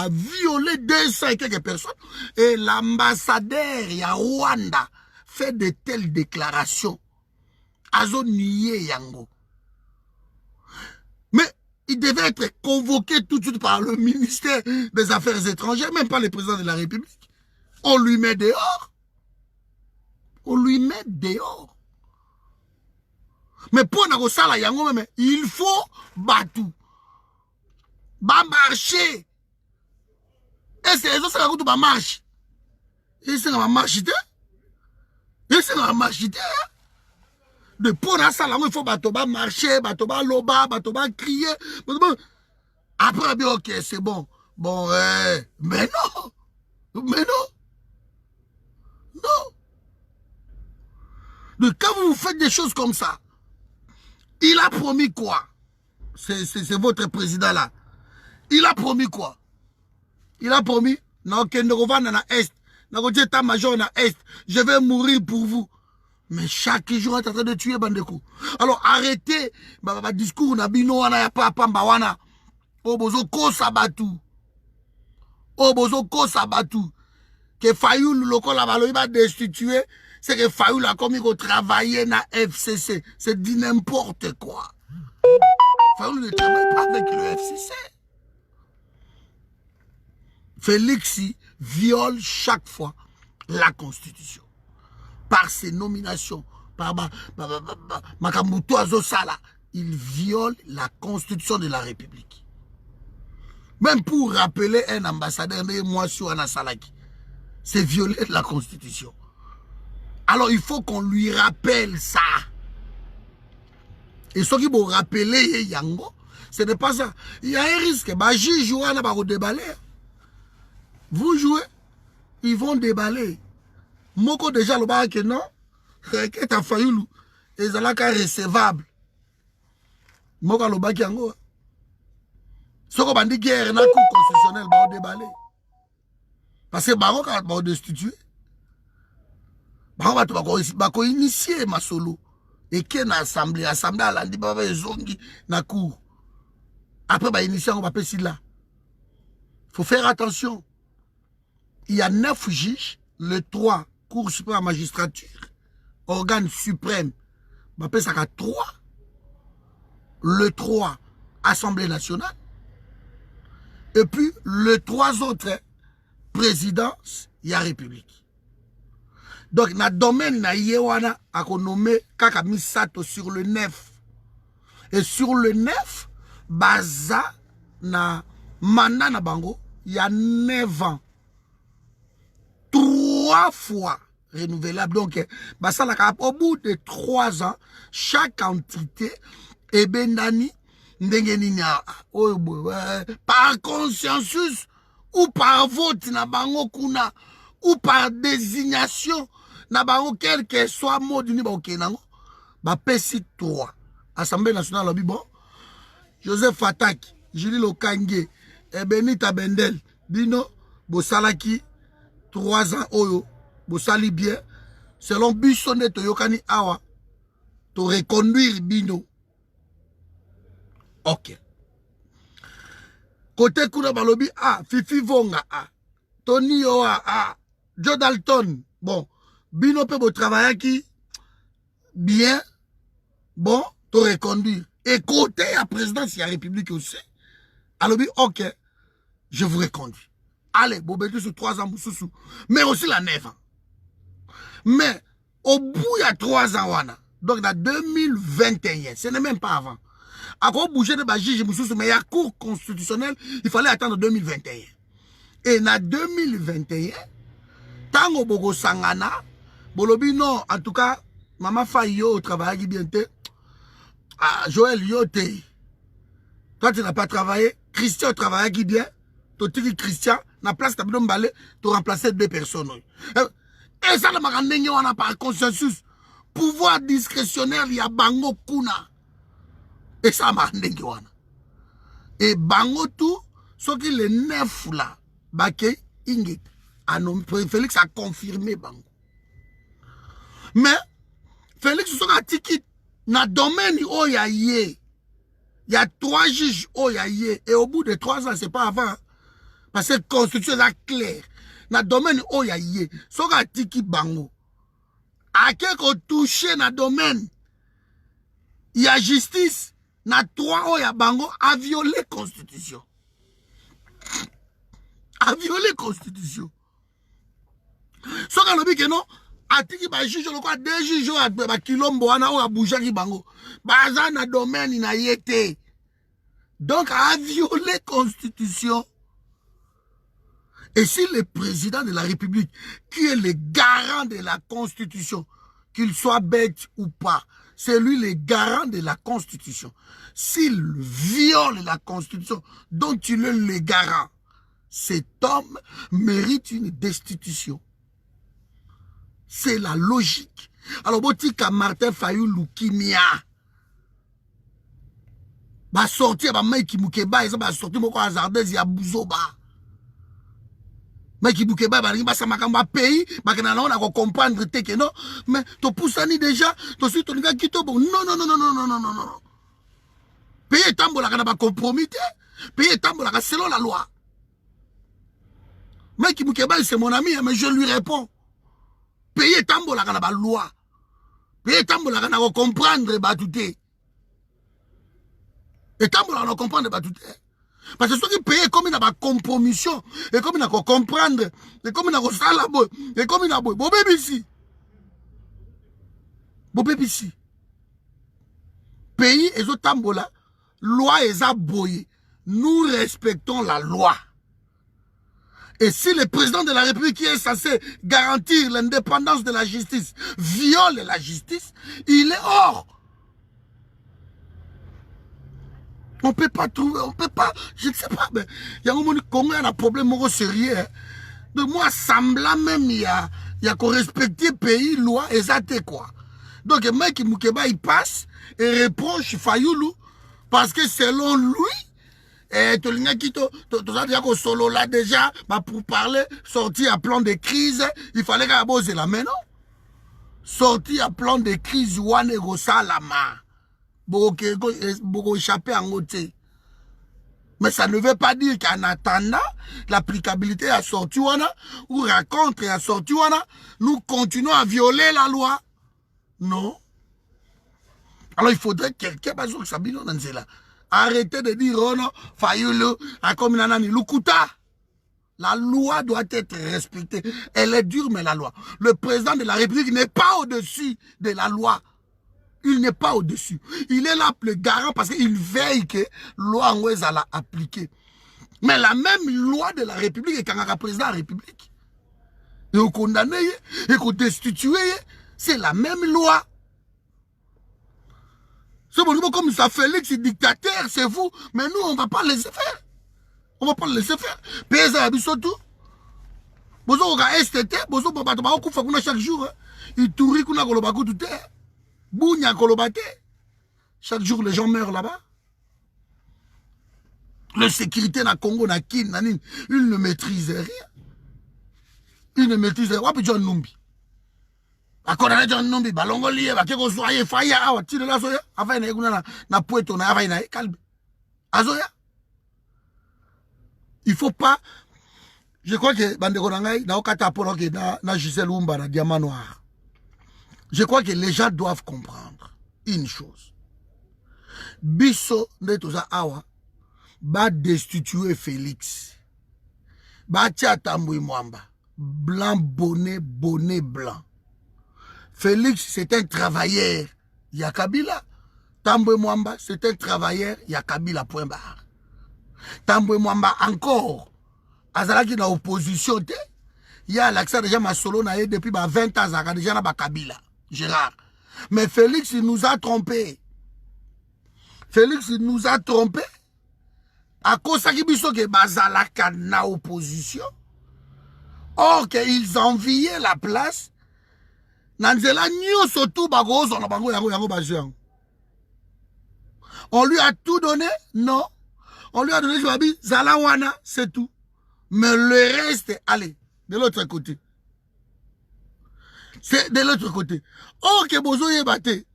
violer 200 et quelques personnes, et l'ambassadeur ya Rwanda fait de telles déclarations. Azo nié yango. Mais il devait être convoqué tout de suite par le ministère des Affaires étrangères, même pas le président de la République. On lui met dehors. On lui met dehors. Mais pour Nagosala Yango, il faut battre. Ba marcher. Et c'est les autres qui va marcher. Et c'est la marche. Et c'est la marche. De pour la salle, il faut battre, marcher, battre, loba, battre, crier. Après, bien, ok, c'est bon. Bon, mais non. Mais non. Non. Donc, quand vous faites des choses comme ça, il a promis quoi? C'est votre président là. Il a promis quoi? Il a promis, non, na Est, major na Est, je vais mourir pour vous. Mais chaque jour, il est en train de tuer Bandeko. Alors arrêtez, discours na bino wana ya papa mbawana. Obozo ko sabatu. Obozo ko sabatu. Que Fayoul lokola balobi va destituer, c'est que Fayoul a commis au travailler na FCC. C'est dit n'importe quoi. Fayoul ne travaille pas avec le FCC. Félix viole chaque fois la Constitution. Par ses nominations, par Makamuto Azosala, il viole la Constitution de la République. Même pour rappeler un ambassadeur de moi sur Anasalaki, c'est violer la Constitution. Alors il faut qu'on lui rappelle ça. Et ce qui vont rappeler Yango, ce n'est pas ça. Il y a un risque. Baji joue à la déballer. Vous jouez, ils vont déballer. Moko déjà le bar que non, que t'as failli et ça là recevable. Moko le bar qui ango. Ce qu'on dit guerre na cour constitutionnelle va déballer. Parce que Baro va destituer. Baro va initier ma solo et qui na assemblée à la dit baba zongi na cour. Après va initier on va passer là. Faut faire attention. Il y a 9 juges, le 3 Cour suprême à magistrature, organe suprême, on appelle ça 3, le 3 Assemblée nationale, et puis le 3 autres présidence, il y a République. Donc, dans le domaine, il y a nommé Kaka Misato sur le 9. Et sur le 9, Baza, na Manana Bango, il y a 9 ans. 3 fois renouvelable. Donc, au bout de 3 ans, chaque entité est bendani par consensus ou par vote na bango kuna ou par désignation na bango quel que soit mot du niveau kenango ba pesi 3 Assemblée nationale lobi bon Joseph Fataki, Julie Lokange et Benita Bendel bino bosalaki 3 ans oyo bosali bien selon Bissonne Toyokani awa to reconduire bino. Ok. Côté kuna balobi Fifi Vonga Tony Oa Joe Dalton bon bino pe bo travailler qui bien bon to reconduire et côté la présidence de la République aussi alobi ok je vous reconduis. Allez, Bobétu sur 3 ans, mais aussi la 9 ans. Mais au bout il y a 3 ans, donc dans 2021, ce n'est même pas avant. À quoi bouger de Baji, mais il y a cours constitutionnel, il fallait attendre 2021. Et dans 2021, Tango Bogo Sangana, Bolobi non, en tout cas, Maman Fayo travaille bien. Joël Yote, toi tu n'as pas travaillé, Christian travaille bien, Toti Christian, na place de Balé, tu remplacer 2 personnes. Et ça, on a par consensus. Pouvoir discrétionnaire, il y a Bango Kuna. Et ça, et Bango tout, ce qui est 9 là, Baké, Ingrid, Félix a confirmé Bango. Mais, Félix, ce a tiki, na domaine, oh, il y a 3 juges, oh, il y a et au bout de 3 ans, c'est pas avant. Parce que la constitution est claire. Dans le domaine où il y a yé, ce qui a tiki bango. À quelque touché dans le domaine, il y a justice. Dans 3 où il y a bango, a violé la constitution. A violé la constitution. Ce qui a dit que non, a tiki ba juge, le quoi, 2 juges, ba kilombo, ana ou a bougé qui bango. Baza dans le domaine, il y a yété. Donc, a violé la constitution. Et si le président de la République, qui est le garant de la Constitution, qu'il soit bête ou pas, c'est lui le garant de la Constitution. S'il viole la Constitution dont il est le garant, cet homme mérite une destitution. C'est la logique. Alors, botika Martin Fayulu Kimia. Ba sortir ba Mike Mukeba, ils ba sortir moko hasardeuse ya Buzoba. Mike Mukeba ba ringi ba samakamba pays, ba kana na ko comprendre te que non, mais to poussani déjà, to si to nga kito bon. Non. Pays tambola kana ba compromis, pays tambola selon la loi. Mike Mukeba c'est mon ami, mais je lui réponds. Pays tambola kana ba loi. Pays tambola kana ko comprendre ba touté. Et tambola on comprendre ba touté. Parce que ceux qui payent comme il a compromission, et comme il a comprendre, et comme il a salabo, et comme il a beau bébé ici. Pays et autres tambola, loi et aboyé. Nous respectons la loi. Et si le président de la République qui est censé garantir l'indépendance de la justice viole la justice, il est hors. On peut pas trouver, on peut pas, je ne sais pas, mais il y a un moment Congo a un problème sérieux. De moi, semblant même, il y a qu'on respecter pays, loi, et ça, quoi. Donc, le mec Moukeba, il passe et reproche Fayoulou parce que selon lui, et tout le monde qui te solo là déjà, pour parler, sorti à plan de crise, il fallait qu'à bosser là, mais non. Sorti à plan de crise, ouane go salama. Beaucoup échappé en côté. Mais ça ne veut pas dire qu'en attendant l'applicabilité à sorti ou raconte à sorti nous continuons à violer la loi. Non. Alors il faudrait que quelqu'un arrêtez de dire oh non, Fayulu, comme Lukuta. La loi doit être respectée. Elle est dure, mais la loi. Le président de la République n'est pas au-dessus de la loi. Il n'est pas au-dessus. Il est là le garant parce qu'il veille que la loi en l'a appliquée. Mais la même loi de la République est quand on a président de la République. Et on condamne, et qu'on destitue, c'est la même loi. C'est bon, comme ça, Félix est dictateur, c'est vous. Mais nous, on ne va pas le laisser faire. On ne va pas le laisser faire. Pays à Bissotou. Bozo on a STT, bozo papa to ba okufa kuna chaque jour. Il tourne kuna koloba ko tout est. Bounya kolobate. Chaque jour les gens meurent là-bas. La sécurité na Congo na kin na nini, il ne maîtrise rien. Il ne maîtrise rien. Wapi John Numbi. Akona John Numbi balongo lié ba keko soye faya awa tire la soya afin na kuna na poeto na afin na calme. Azoya. Il faut pas. Je crois que Bandeko Nangai na okata polo ke na Gisèle Oumba na Diamant Noir. Je crois que les gens doivent comprendre une chose. Bisso de toza awa ba destituer Félix. Ba tia Tambouy Mwamba. Blanc bonnet blanc. Félix c'est un travailleur. Yakabila. Tambouy Mwamba c'est un travailleur. Yakabila point barre. Tambouy Mwamba encore. Azalaki na opposition te. Il y a l'accès déjà ma solo na depuis 20 ans à déjà na Kabila. Gérard. Mais Félix il nous a trompé. Félix il nous a trompé. À cause de biso que bazalaka na opposition. Or qu'ils enviaient la place. Nanzela nyo surtout bagozo na bango yango bazian. On lui a tout donné? Non. On lui a donné Joabi Zalawana, c'est tout. Mais le reste, allez, de l'autre côté. C'est de l'autre côté. Oh, que bozo y batté.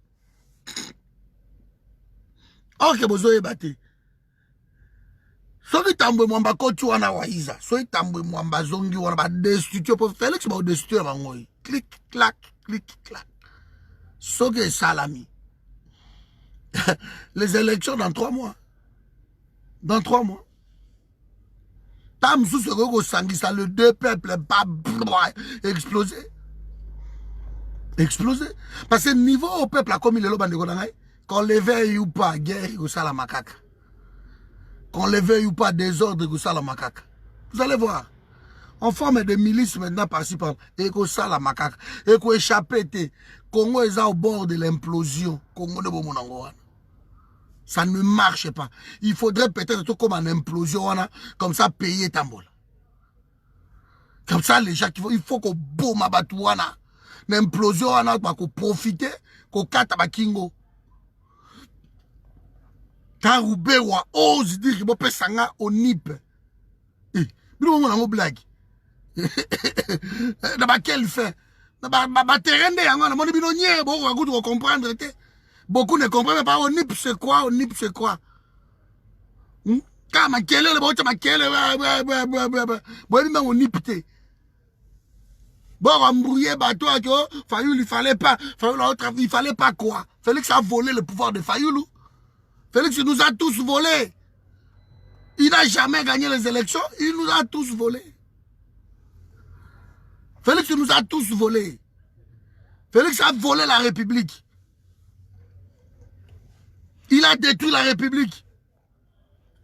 Oh, que bozo y batté. Soki Tambouy Mwamba kotu wana waiza. Soki Tambouy Mwamba zongi wana ba destitue pour Félix ba destitue bangoy. Clic, clac, clic, clac. Soki salami. Les élections dans 3 mois. Dans 3 mois. Tam sous ce que sangisa le deux peuples pas explosé. Explosé. Parce que niveau au peuple comme il est là, qu'on le veuille ou pas, guerre, ou ça la macaque. Qu'on le veuille ou pas, désordre, ou ça la macaque. Vous allez voir. On forme des milices maintenant par-ci par-là. Et qu'on ça la macaque. Et qu'on échappe. Congo est au bord de l'implosion. Congo de Bomonango. Ça ne marche pas. Il faudrait peut-être tout comme en implosion. Comme ça, payer Tambola. Comme ça, les gens, il faut qu'on boum à Batouana. L'implosion, on a qu'on profiter, qu'on cata à Kingo. Quand Roubé ose dire qu'il peut s'engager au NIP. Eh, mais on a une blague. Dans quel fait? Dans le terrain de on comprendre. Beaucoup ne comprennent pas au NIP c'est quoi, au NIP c'est quoi. Quand ma kele, le bote ma kele, au NIP te. Bon, embrouiller bateau, Fayoulou, il fallait pas quoi? Félix a volé le pouvoir de Fayoulou. Félix nous a tous volé. Il n'a jamais gagné les élections, il nous a tous volé. Félix nous a tous volé. Félix a volé la République. Il a détruit la République.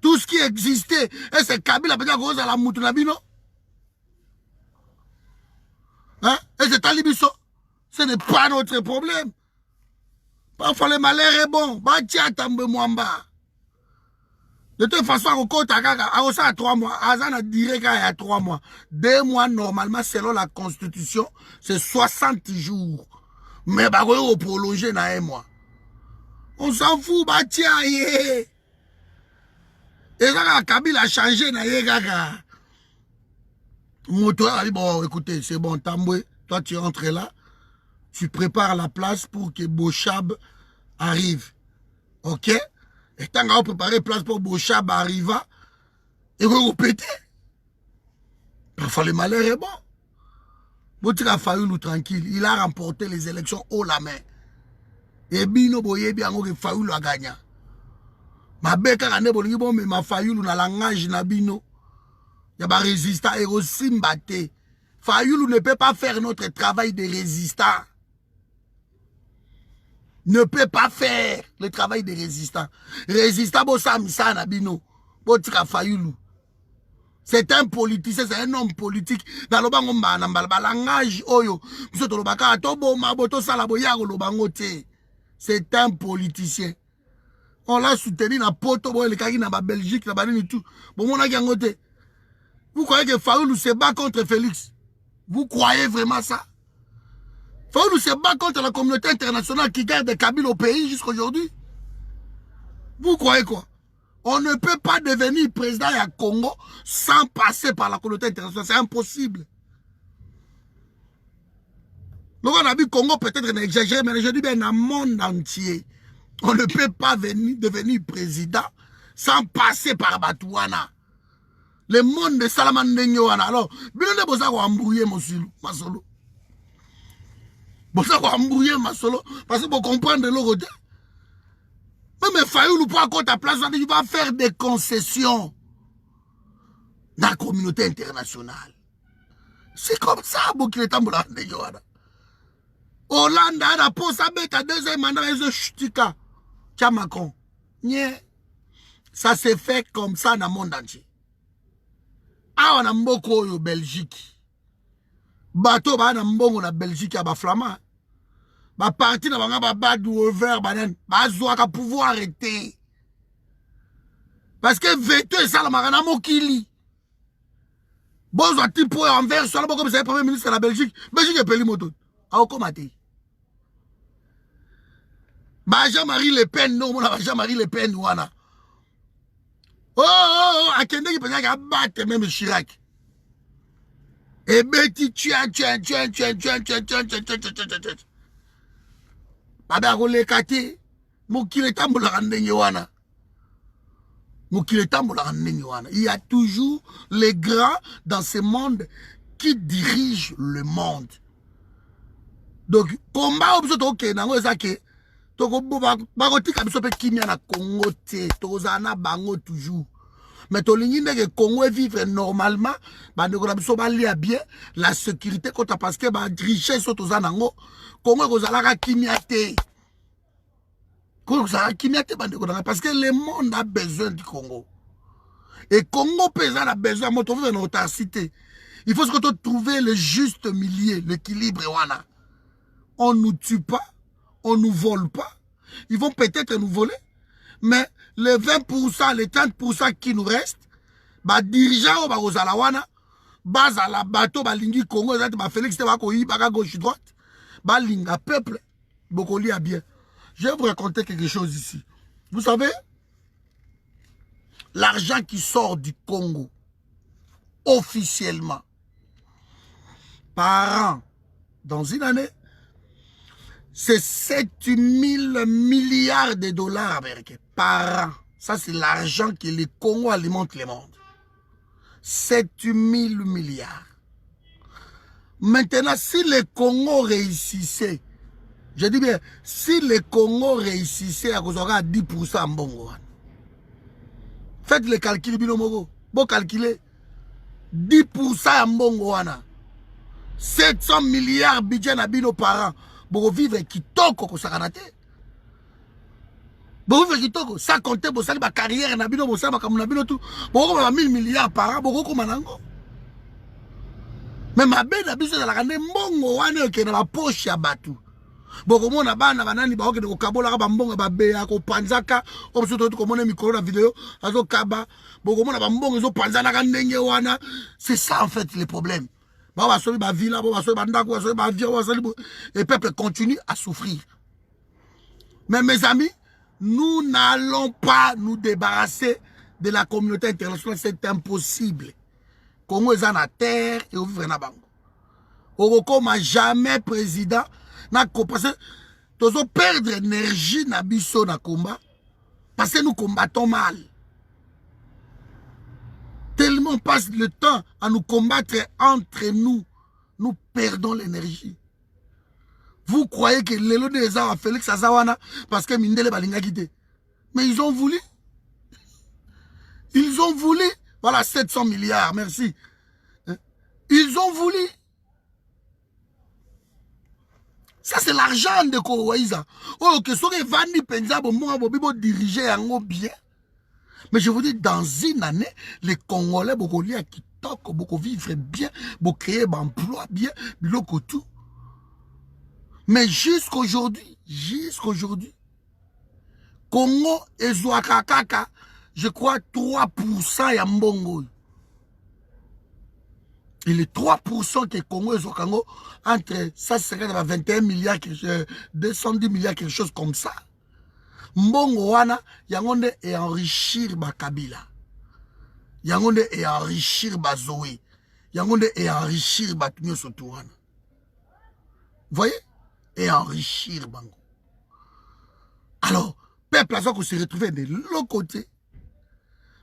Tout ce qui existait, et c'est Kabila, peut-être à la Moutounabino. Hein? Et c'est Talibiso. Ce n'est pas notre problème. Parfois le malheur est bon. De toute façon, à 3 mois, Azana dirait qu'il y a 3 mois. 2 mois, normalement, selon la Constitution, c'est 60 jours. Mais on va prolonger dans 1 mois. On s'en fout, Et ça, Kabila a changé, Motoa a dit, bon, écoutez, c'est bon, Tamboué, toi tu entres là, tu prépares la place pour que Bochab arrive. Ok? Et tant qu'on a préparé la place pour Bochab arriver, et vous répétez. Parfois le malheur est bon. Botika Fayoulou tranquille, il a remporté les élections haut la main. Et Bino Boye bien que Fayoulou a gagné. Ma beka kane bolingi bon mais ma Fayoulou na langage na Bino. Il y a des résistants et aussi mbatté. Fayoulou ne peut pas faire notre travail de résistant. Ne peut pas faire le travail de résistant. Résistant, bon, ça, Nabino. Botika Fayoulou. C'est un politicien, c'est un homme politique. Dans le bangomba, dans le langage, oyo. C'est un politicien. On l'a soutenu dans Poto, le Kaki, dans la Belgique, dans la tout. Bon, on a gagné. Vous croyez que Fayoulou se bat contre Félix? Vous croyez vraiment ça? Fayoulou se bat contre la communauté internationale qui garde Kabila au pays jusqu'à aujourd'hui? Vous croyez quoi? On ne peut pas devenir président à Congo sans passer par la communauté internationale. C'est impossible. Donc on a vu Congo peut-être exagéré, mais je dis bien dans le monde entier. On ne peut pas devenir président sans passer par Batouana. Le monde de Salamandenyoana. Alors, bien de bosa ko embrouiller Masolo. Bosa ko embrouiller Masolo. Parce que pour comprendre le côté. Même Fayoulou pour à ta place, il va faire des concessions dans la communauté internationale. C'est comme ça, Bokile Tamboula Ndenyoana. Hollande a posé sa bête à 2e mandat et se chutika. Tiens Macron. Ça s'est fait comme ça dans le monde entier. Ah, on a mboko au Belgique. Bateau, on a mboko na Belgique à Baflama. Ba parti na banga ba du over banen. Ba zoaka pouvoir arrêter. Parce que veto et ça la marana mokili. Bon, soit type pour envers sur la comme c'est le premier ministre de la Belgique. Belgique est peli moto. A okomate. Ba Jean-Marie Le Pen, non, mon Jean-Marie Le Pen, wana. Oh, à Kende qui pensait qu'à battre même Chirac. Et Betty, Baba Rolé Kate, Moukile Tamboula Randenyoana. Moukile Tamboula Randenyoana. Il y a toujours les grands dans ce monde qui dirigent le monde. Donc, combat au ok, nango ezake. Toko bagoti kabiso pe kimia na Congo te, tozana bango toujours. Mais tolingi que Congo vivre normalement, bande ko biso balia bien, la sécurité kota parce que ba richesse tozana ngo, Congo kozalaka kimia te. Congo kozalaka kimia te bande ko parce que le monde a besoin du Congo. Et Congo paysan a besoin moto vivre dans ta cité. Il faut trouver le juste milieu, l'équilibre. On ne nous tue pas, on ne nous vole pas. Ils vont peut-être nous voler, mais les 20%, les 30% qui nous restent, bah dirigeants bah ozalawana, base à la bateau bah lingi Congo, bah Félix te va koyi bah gauche droite, bah linga peuple, bokoli a bien. Je vais vous raconter quelque chose ici. Vous savez, l'argent qui sort du Congo officiellement par an dans une année, c'est 7 000 milliards de dollars américains par an. Ça, c'est l'argent que le Congo alimente le monde. 7 000 milliards. Maintenant, si le Congo réussissait, je dis bien, si le Congo réussissait à cause de 10% en Bongo, faites le calcul, binomogo. Bon calculer. 10% en Bongo, 700 milliards budget na bino par an. Pour vivre kitoko ko sakanate. Pour vivre kitoko, ça compter pour ça ma carrière na bino, pour ça ma bino tout. Pour 1000 milliards par an, pour ko manango. Mais ma belle na biso la kande mbongo wana ke na la poche ya batu. Boko mona bana banani ba okende ko kabola ba mbongo ba be ya ko panzaka, obso to ko mona micro na vidéo, azo kaba, boko mona ba mbongo zo panzana ka ndenge wana. C'est ça en fait le problème. Et le peuple continue à souffrir. Mais mes amis, nous n'allons pas nous débarrasser de la communauté internationale. C'est impossible. Congo est en terre et au vivre na bango. Oroko m'a jamais président n'a compris. Nous allons perdre l'énergie na biso na combat parce que nous combattons mal. Tellement on passe le temps à nous combattre entre nous, nous perdons l'énergie. Vous croyez que l'élo des arts a Félix Azawana parce que Mindele Balinga quitté. Mais ils ont voulu. Ils ont voulu. Voilà 700 milliards, merci. Ils ont voulu. Ça c'est l'argent de Kouaïza. Oh, que ce que Vandi Penzabo, moi, Bobibo diriger en bien. Mais je vous dis, dans une année, les Congolais, beaucoup liés qui toquent, beaucoup vivre bien, beaucoup créer un emploi bien, beaucoup tout. Mais jusqu'aujourd'hui, Congo et Zouakakaka, je crois 3% ya mbongo. Et les 3% que Congo et Zouakango, entre ça, c'est 21 milliards, 210 milliards, quelque chose comme ça. Mbongo wana yangonde et enrichir ba Kabila, yangonde et enrichir ba Zoé, yangonde et enrichir ba Tunyo Sotuana. Voyez, et enrichir bango. Alors peuple a se retrouver de l'autre côté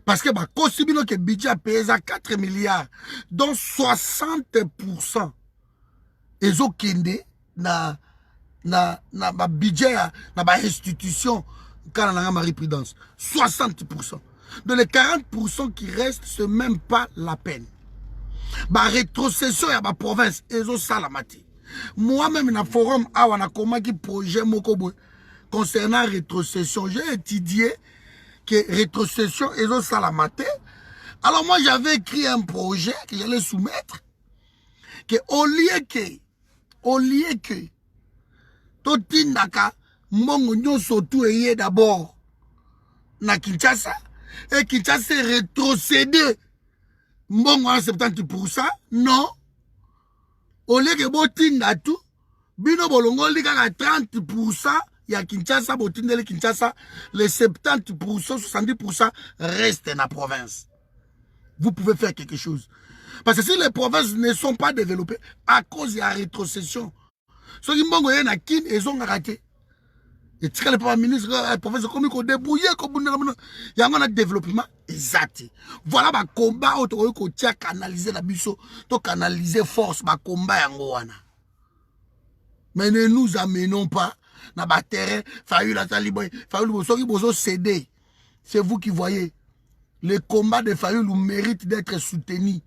parce que bah possible que budget pèse à 4 milliards dont 60% et au kende na ba budget na ba institution quand on a Marie Prudence 60%. De les 40% qui restent, c'est même pas la peine. Ba rétrocession à ma province ezo salamati. Moi-même dans forum awa na koma ki projet mokobo concernant rétrocession, j'ai étudié que rétrocession ezo salamati. Alors moi j'avais écrit un projet que j'allais soumettre que au lieu que Totindaka, Mongo nyonso tout eye d'abord na Kinshasa et Kinshasa rétrocédé Mongo à 70%, non. Au lieu que Botinda tout, Bino Bolongo liga à 30%, il y a Kinshasa, Botindele Kinshasa, les 70%, 70% restent dans la province. Vous pouvez faire quelque chose. Parce que si les provinces ne sont pas développées à cause de la rétrocession, ceux qui m'ont gagné na kin, ils ont raté. Et tu sais, le ministre, le professeur, comme il débrouillé, comme il y a un développement exact. Voilà le combat où tu as canalisé la biso, tu as canalisé force, le combat. Mais ne nous amenons pas dans le terrain, Fayulu Taliboy, Fayulu Boso cédé. C'est vous qui voyez. Le combat de Fayulu mérite d'être soutenu.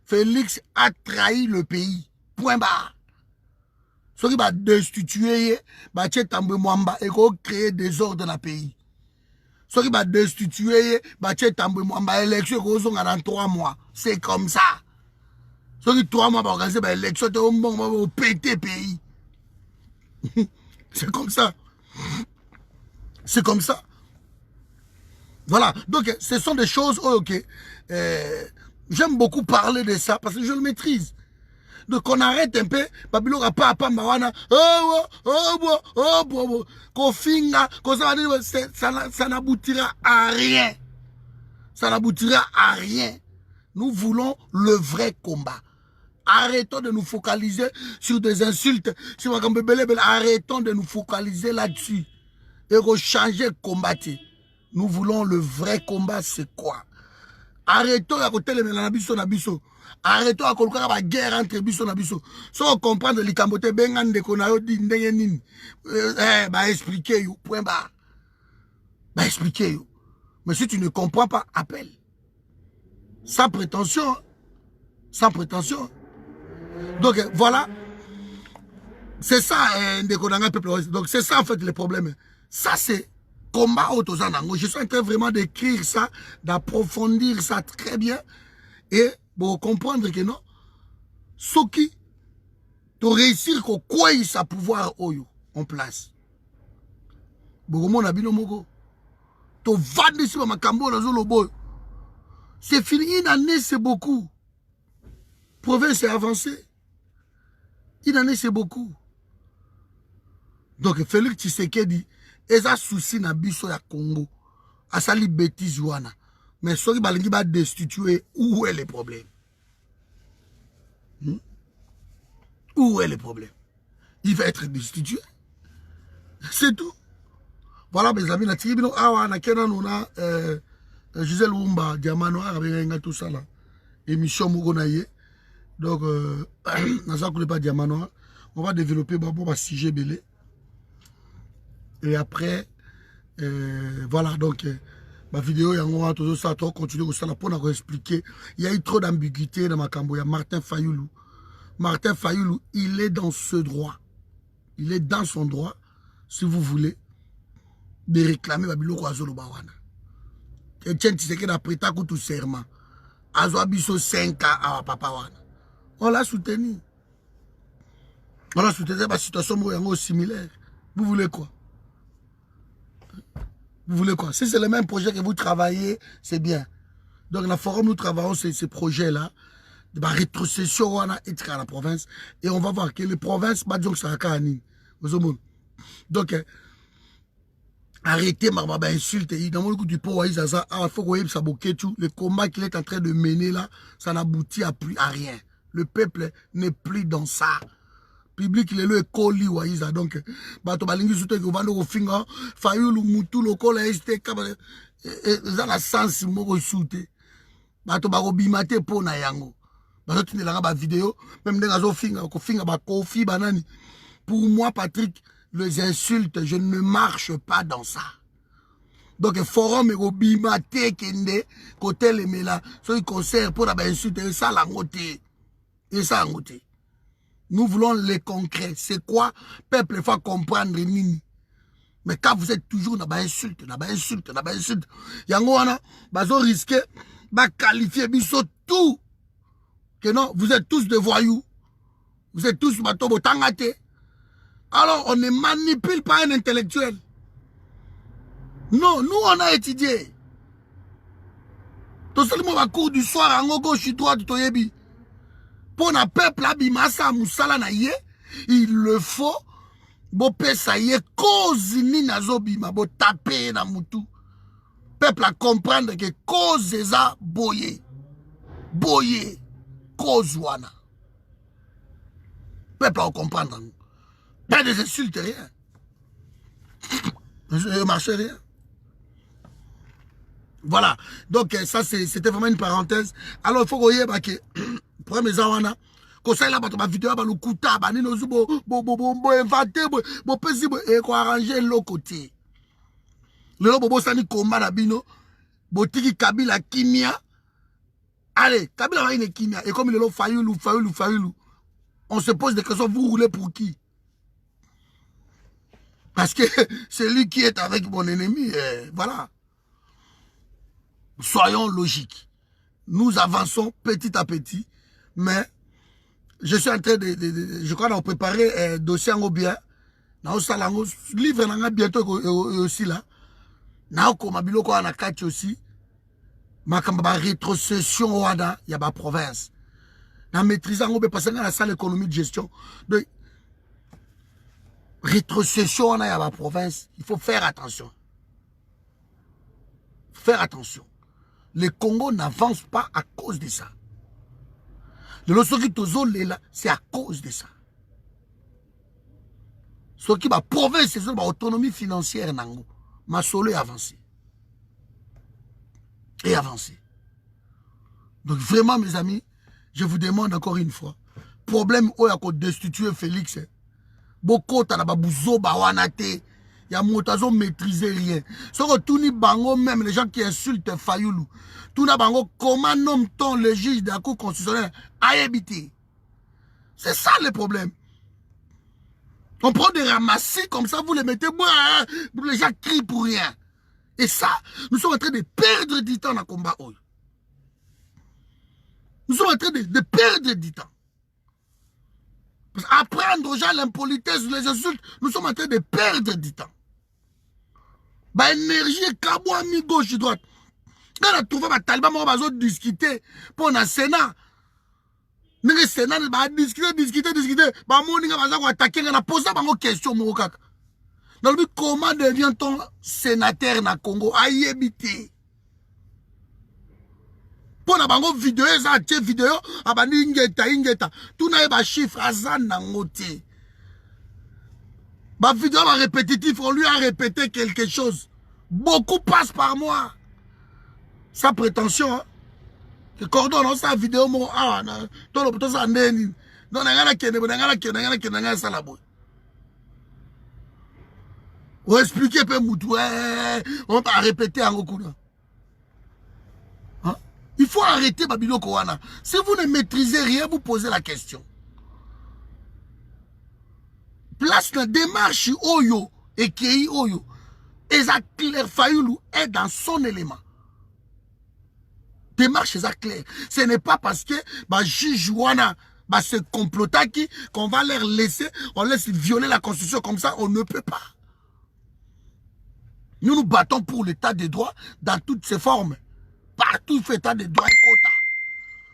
Félix a trahi le pays. Point barre. Ce qui va destituer, va Tambwe Mwamba et créer des ordres dans le pays. Ce qui va destituer, va Tambwe Mwamba élection dans 3 mois. C'est comme ça. qui 3 mois pour organiser l'élection, tu vas péter pays. C'est comme ça. C'est comme ça. Voilà. Donc, ce sont des choses, ok. J'aime beaucoup parler de ça parce que je le maîtrise. Donc, on arrête un peu. Babylon n'a pas à mawana. Ça n'aboutira à rien. Ça n'aboutira à rien. Nous voulons le vrai combat. Arrêtons de nous focaliser sur des insultes. Arrêtons de nous focaliser là-dessus. Et rechanger, combattre. Nous voulons le vrai combat, c'est quoi? Arrêtons à côté de Nabiso Nabiso. Arrêtons à coloquer la guerre entre Biso Nabiso. Sans comprendre les cambotés, bengan de konayo di ndengenin. Bah expliquer you, point barre. Bah expliquer you. Mais si tu ne comprends pas, appelle. Sans prétention. Sans prétention. Donc voilà. C'est ça, donc c'est ça en fait le problème. Ça c'est combat autosanango. Je suis en train vraiment d'écrire ça, d'approfondir ça très bien. Et pour comprendre que non, ce qui te réussir qu'on quoi sa pouvoir en place. C'est fini, une année c'est beaucoup. Province est avancée. Une année c'est beaucoup. Donc Félix Tshisekedi, il a souci na biso ya Congo. A sali bêtise wana. Mais ce qui va destituer, où est le problème? Où est le problème? Il va être destitué. C'est tout. Voilà mes amis, la tribune awa na kena nuna Gisèle Wumba, Diamant Noir, avec tout ça là. Émission Mougonaye. Donc, pas Diamant Noir. On va développer un sujet belé. Et après, voilà, donc, ma vidéo, on va tout ça, continuer ça pour expliquer. Il y a eu trop d'ambiguïté dans ma cambo. Il y a Martin Fayoulou. Martin Fayoulou, il est dans ce droit. Il est dans son droit, si vous voulez, de réclamer Babilo Kwazolo Bawana. Et tiens, tu sais qu'il a prêté tout serment. Azoabiso 5 ans à Papa Wana. On l'a soutenu. On l'a soutenu dans la situation similaire. Vous voulez quoi? Vous voulez quoi? Si c'est le même projet que vous travaillez, c'est bien. Donc, dans le forum, nous travaillons ces projets-là. De la rétrocession à la province. Et on va voir que les provinces, donc, arrêtez ma insulte. Dans le coup du pot, il faut que le combat qu'il est en train de mener là, ça n'aboutit à plus à rien. Le peuple n'est plus dans ça. Public il est le coli waïza donc bato balingi soute ko vando ko finga fayulu mutu lokola este kabale za la sens moko soute bato ba ko bimate pona yango bato tinelanga ba vidéo même ndenga zo finga ko finga ba kofi banani. Pour moi Patrick, les insultes, je ne marche pas dans ça. Donc forum et ko bimate kende côté les mela so il concert pour la insulte ça la ngoté et ça ngoté. Nous voulons les concrets. C'est quoi? Peuple, il faut comprendre nini. Mais quand vous êtes toujours dans insulte, yangoana, bazo risquer, ba qualifier biso tout. Que non, vous êtes tous des voyous. Vous êtes tous batobo tangate. Alors on ne manipule pas un intellectuel. Non, nous on a étudié. Tout seulement à cours du soir, en gauche, droite, toyebi. Pour un peuple abimasa musala na ye, il le faut bo pesa ye cause ni nazobima bo taper na mutu. Peuple à comprendre que cause eza boye. Boye cause wana. Peuple à comprendre. Pas des insultes rien. Je marche rien. Voilà. Donc ça c'était vraiment une parenthèse. Alors il faut que pour mes awana, quand ça là ma vidéo ba lukuta ba nino zubo bo inventé bo pesi bo e ko arranger l'autre côté. Le bobo sani combat na bino bo tiki Kabila kimia. Allez, Kabila va une kimia et comme il est Fayoulou. On se pose des questions, vous roulez pour qui? Parce que c'est lui qui est avec mon ennemi, voilà. Soyons logiques. Nous avançons petit à petit, mais Je suis en train je crois qu'on préparer un dossier en bien. Dans le livre, on a bientôt aussi là. Dans le biloko on a quatre aussi. Ma rétrocession wada, il y a ma province. Dans maîtrisant on peut passer dans la salle économie de gestion. De rétrocession on a, il y a ma province. Il faut faire attention. Faire attention. Le Congo n'avance pas à cause de ça. Le Losoki Tozo là, c'est à cause de ça. Ce qui va province, c'est l'autonomie financière nango. Ma solo est avancé. Et avancé. Donc vraiment, mes amis, je vous demande encore une fois, problème où il y a destitué Félix. Beaucoup de gens qui il y a motazo maîtriser rien. Ce que tout ni bango même les gens qui insultent Fayoulou. Tout na bango comment nomme-t-on le juge de la Cour constitutionnelle à habiter? C'est ça le problème. On prend des ramassis comme ça, vous les mettez, les gens crient pour rien. Et ça, nous sommes en train de perdre du temps dans le combat. Nous sommes en train de perdre du temps. Parce qu'apprendre aux gens l'impolitesse, les insultes, nous sommes en train de perdre du temps. Bah, énergie, kabou, ami, gauche, droite. Quand on a trouvé les talibans, on va discuter pour le Sénat. Le Sénat, on va discuter. Bah, on va attaquer, on a posé une question, donc, comment devient-on sénateur na Congo? Aïe, habité. Pour la bango vidéo, ça a vidéo, abani ingeta. Tout n'a pas chiffre, azan nangote. Ma vidéo va répétitif, on lui a répété quelque chose. Beaucoup passent par moi. Sans prétention, hein. Que cordon, non, sa vidéo, mon, tout ça, non, on expliquer peu moutou, on va répéter en beaucoup. Hein? Il faut arrêter Babilo Kowana. Si vous ne maîtrisez rien, vous posez la question. Place la démarche Oyo et Kei Oyo. Et ça clair Fayoulou est dans son élément. Démarche ça clair. Ce n'est pas parce que juge Wana se complotaki qu'on va leur laisser, on laisse violer la constitution comme ça, on ne peut pas. Nous nous battons pour l'état de droit dans toutes ses formes. Partout il fait état de droit et quota.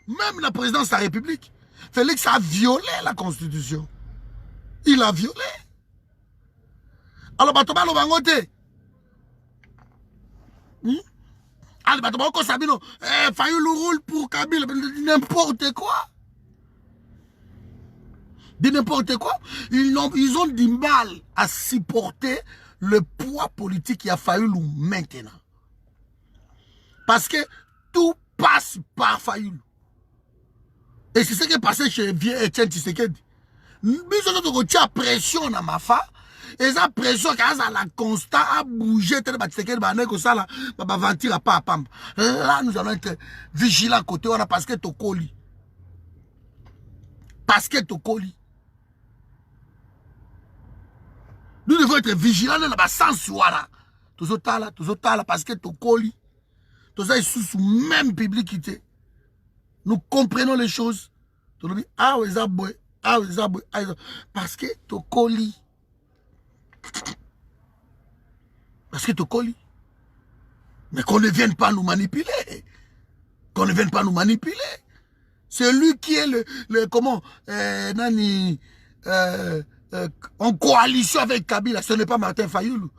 Même la présidence de la République. Félix a violé la constitution. Il a violé. Alors, Batoba Lobangote. Alors, Batoba Sabino. Fayoulou roule pour Kabila. N'importe quoi. De n'importe quoi. Ils ont du mal à supporter le poids politique qu'il y a Fayoulou maintenant. Parce que tout passe par Fayoulou. Et c'est ce qui est passé chez vieux Etienne Tshisekedi. Nous avons pression dans ma fa. Et ça pression quand la constat a bougé tel Tshisekedi que ça là va ventir pas à Pamba. Là nous allons être vigilants côté on a parce que tu colis. Parce que tu colis. Nous devons être vigilants dans la sens là. Toujours là parce que tu colis. Tout ça est sous même publicité. Nous comprenons les choses. Parce que tu colis. Parce que tu colis. Mais qu'on ne vienne pas nous manipuler. Qu'on ne vienne pas nous manipuler. C'est lui qui est en coalition avec Kabila. Ce n'est pas Martin Fayoulou.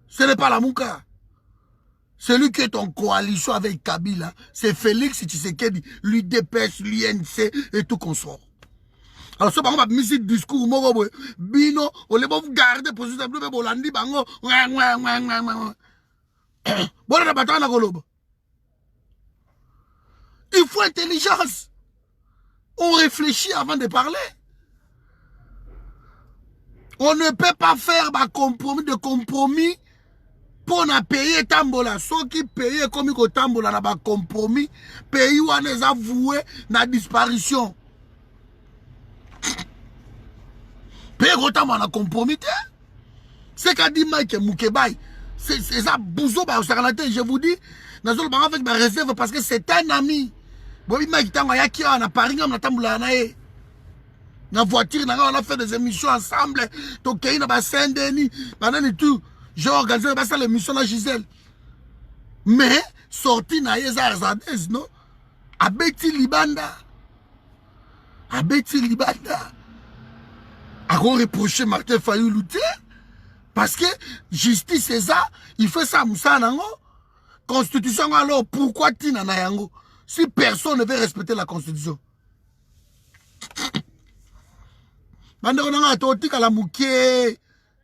Ce n'est pas la Mouka. Celui qui est en coalition avec Kabila, c'est Félix Tshisekedi, l'UDPS, l'UNC et tout consort. Alors, ce bango, mis ce discours, bino, on les va garder pour ce bleu, bolandi, bango, il faut intelligence. On réfléchit avant de parler. On ne peut pas faire de compromis pour payer Tambola. Ceux qui payent comme il Tambola n'a pas compromis, pays où on les a voués na disparition. Pays où on a compromis. C'est qu'a dit Mike Moukebaï. C'est ça, Bouzo, je vous dis, nous allons avec ma réserve parce que c'est un ami. Bobi Mike Tango, Yaki, on a Paris, on a Tambola. Na voiture, on a fait des émissions ensemble. Tokei, na Saint-Denis, banane tout. J'ai organisé l'émission à Gisèle. Mais, sorti na Yeza Arzadez, non? Abeti Libanda. Abeti Libanda. A reproché Martin Fayoulou. Parce que justice c'est ça, il fait ça Moussa Nango. Constitution alors, pourquoi Tina Nayango? Si personne ne veut respecter la constitution. Bande on a toti kala muke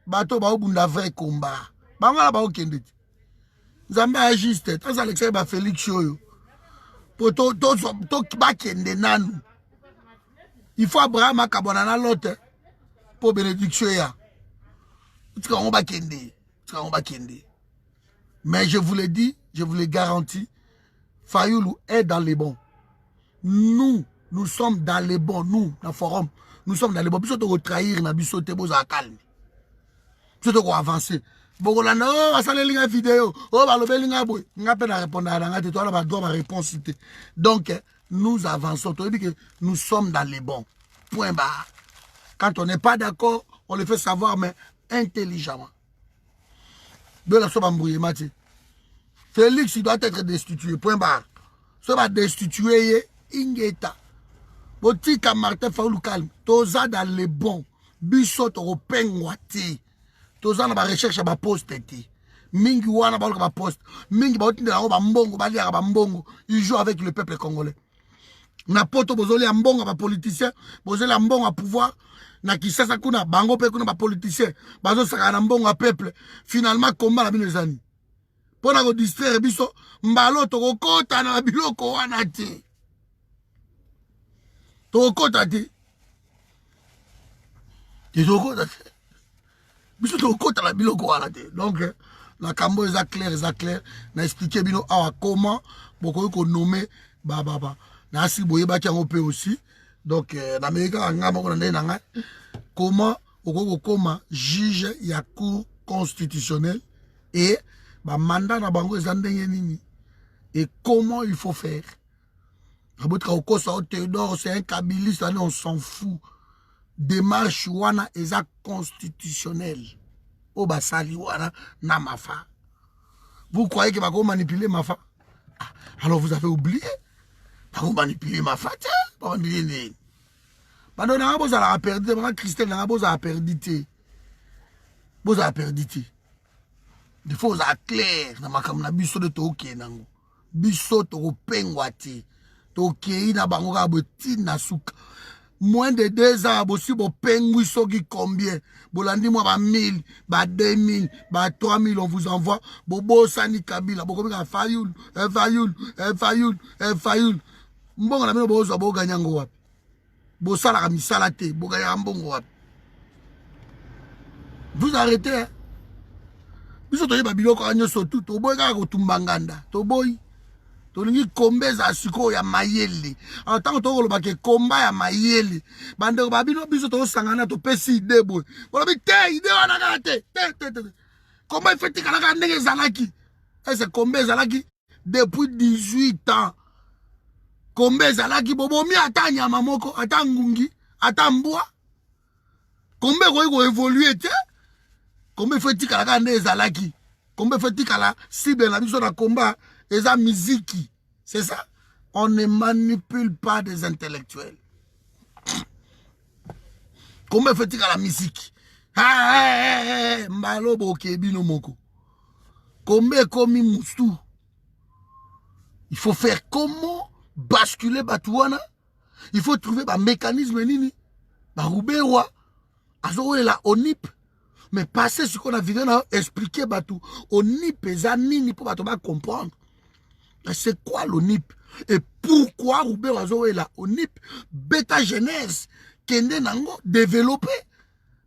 bato ba obunda vrai combat. Bangala ba okende. Nzambe agiste, tant Alexei ba Félix Choyo. Pour to ba kende nanu. Il faut Abraham akabona na l'autre pour bénédiction ya. On va kende. On va kende. Mais je vous le dis, je vous le garantis, Fayoulou est dans les bons. Nous sommes dans les bons. Nous, dans le forum, nous sommes dans les bons. Nous sommes trahir, nous sommes calme. Nous sommes avancer. Oh, ça vidéo. Oh, réponse. Donc, nous avançons. Nous sommes dans les bons. Point barre. Quand on n'est pas d'accord, on le fait savoir, mais intelligemment. Félix, il doit être destitué. Point barre. Ça va destituer Ingeta. Botika Martin Fayoulou calme. Toza dans les bons. Bissot européen ouati. Toza na ba recherche ba poste ti. Mingi wana ba ba poste. Mingi ba otinda ba mbongo ba liaka ba mbongo. Il joue avec le peuple congolais. Na poto bozoli mbongo ba politicien, bozoli mbongo à pouvoir. Na kisasa kuna bango pe kuna ba politicien. Bazo saka na mbongo à peuple. Finalement combat la binezani. Pona ko distraire biso mbalo to kokota na biloko wana ti. Tokota te. Tokota te. Biso tokota la biloko wana te. Donc la cambo est clair, na expliquer bino awa comment boko ko nommer ba na si boye ba tiango pe aussi. Donc l'Amérique ngama ko na nanga comment oko koma juge ya cour constitutionnelle et ba mandat na bango ezandenge nini et comment il faut faire. C'est un kabiliste, on s'en fout. Démarche wana eza constitutionnelle. Obasali wana na mafa. Vous croyez que va manipuler mafa? Alors vous avez oublié? Va manipuler mafa? Pas manipuler. Pendant que vous avez perdu, Christelle, vous avez perdu. Vous avez perdu. Il faut être clair. Dans ma biso de toke nango. Biso to pengwati. Tokei na bango ka boti na suka. Moins de 2 ans, bossi bo pengui soki combien? Bolandi moi ba 1000, ba 2000, ba 3000, on vous envoie. Bobo Sani Kabila, boko ka Fayoulou, Fayoulou. Mbongo na mino bozo bo ganyango wapi. Bo sala ka misala te, bo ganya mbongo wapi. Vous arrêtez hein? Biso to yeba biloko anyo sotu, to boy ka ko tumbanganda, to boy. Tolingi kombeza siko ya mayele. En tant que tokoloba ke komba ya mayele. Bande babino biso to sangana to pesi debo. Wala bi te ide wana kate. Te. Komba ifeti kalaka ndenge zalaki. Et c'est komba zalaki depuis 18 ans. Komba zalaki bobo mi atanya mamoko, atangungi, atambua. Komba ko évoluer te. Komba ifeti kalaka ndenge zalaki. Komba ifeti kala cible na biso na komba. Et ça, musique, c'est ça. On ne manipule pas des intellectuels. Comment fait-il à la musique? Mbalo bokebi no moko. Comment komi moustou? Il faut faire comment basculer Batouana? Il faut trouver un mécanisme nini. Baroubewa. Azo la onip. Mais passer ce qu'on a vu là, expliquer Batou. Onip et zanini pour Batou comprendre. C'est quoi l'ONIP? Et pourquoi Roubé Wazo est là? ONIP, bêta genèse, Kende Nango, développé.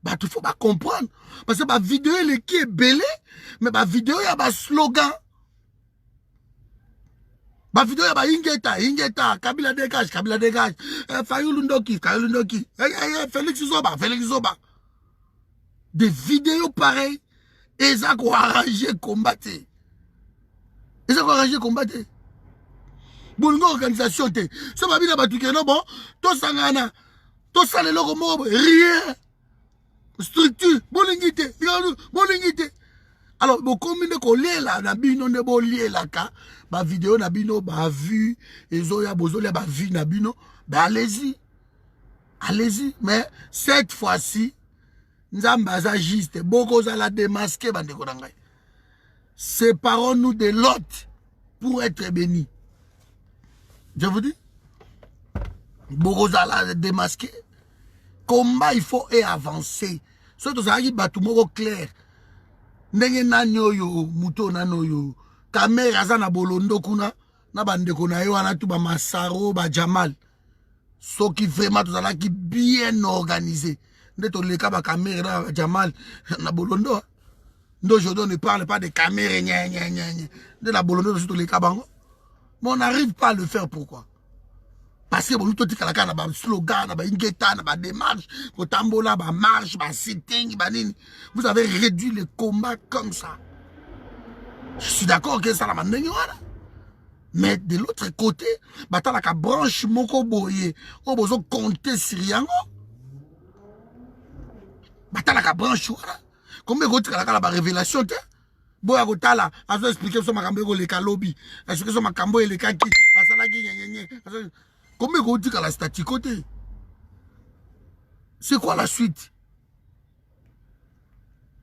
Bah, il faut pas comprendre. Parce que ma vidéo, elle est qui est belée, mais ma vidéo, il y a un slogan. Ma vidéo, il y a Ingeta, Kabila dégage, Fayoulou Ndoki. Félix Zoba. Des vidéos pareilles, et ça qu'on a arrangé combattre. Et ça qu'on a arrangé combattre. Bon, une organisation, ça va bien à Batouké, non, bon, tout sangana, Tout ça, les logos, rien. Structure, bolingité, bolingité. Alors, beaucoup de collègues là, nabino ne bolé là, ba vidéo nabino, ba vu, et zoya bozolia, ba vu nabino, bah allez-y. Allez-y. Mais cette fois-ci, nous sommes juste, beaucoup de la démasquer, bande konangai. Séparons-nous de l'autre pour être bénis. Je vous dis, beaucoup de la démasquer. Combat, il faut avancer. Surtout, ça arrive, tout le monde clair. Ndenge nanyo yo muto nano yo kamera za na bolondo kuna na bandeko na yo wana tu ba Masaro ba Jamal soki vraiment tozala ki bien organisé nde to leka ba kamera na Jamal na bolondo ndo je ne parle pas de caméra de la bolondo to leka bango mais on n'arrive pas à le faire. Pourquoi? Parce que bon, tout est na ba slogan, na ba ingeta, na ba démarche, ko tambola, ba marche, ba sitting, ba nini. Vous avez réduit le combat comme ça. Je suis d'accord que ça la mandenge wana. Mais de l'autre côté, bata la ka branche moko boye, o bozo compter sur yango. Bata la ka branche wana. Combien gote la ba révélation te? Boya kotala, azo expliquer so makambo ko le kalobi, expliquer so makambo le kaki, asala ki nyenyenye. Combien vous dites à la statue côté? C'est quoi la suite?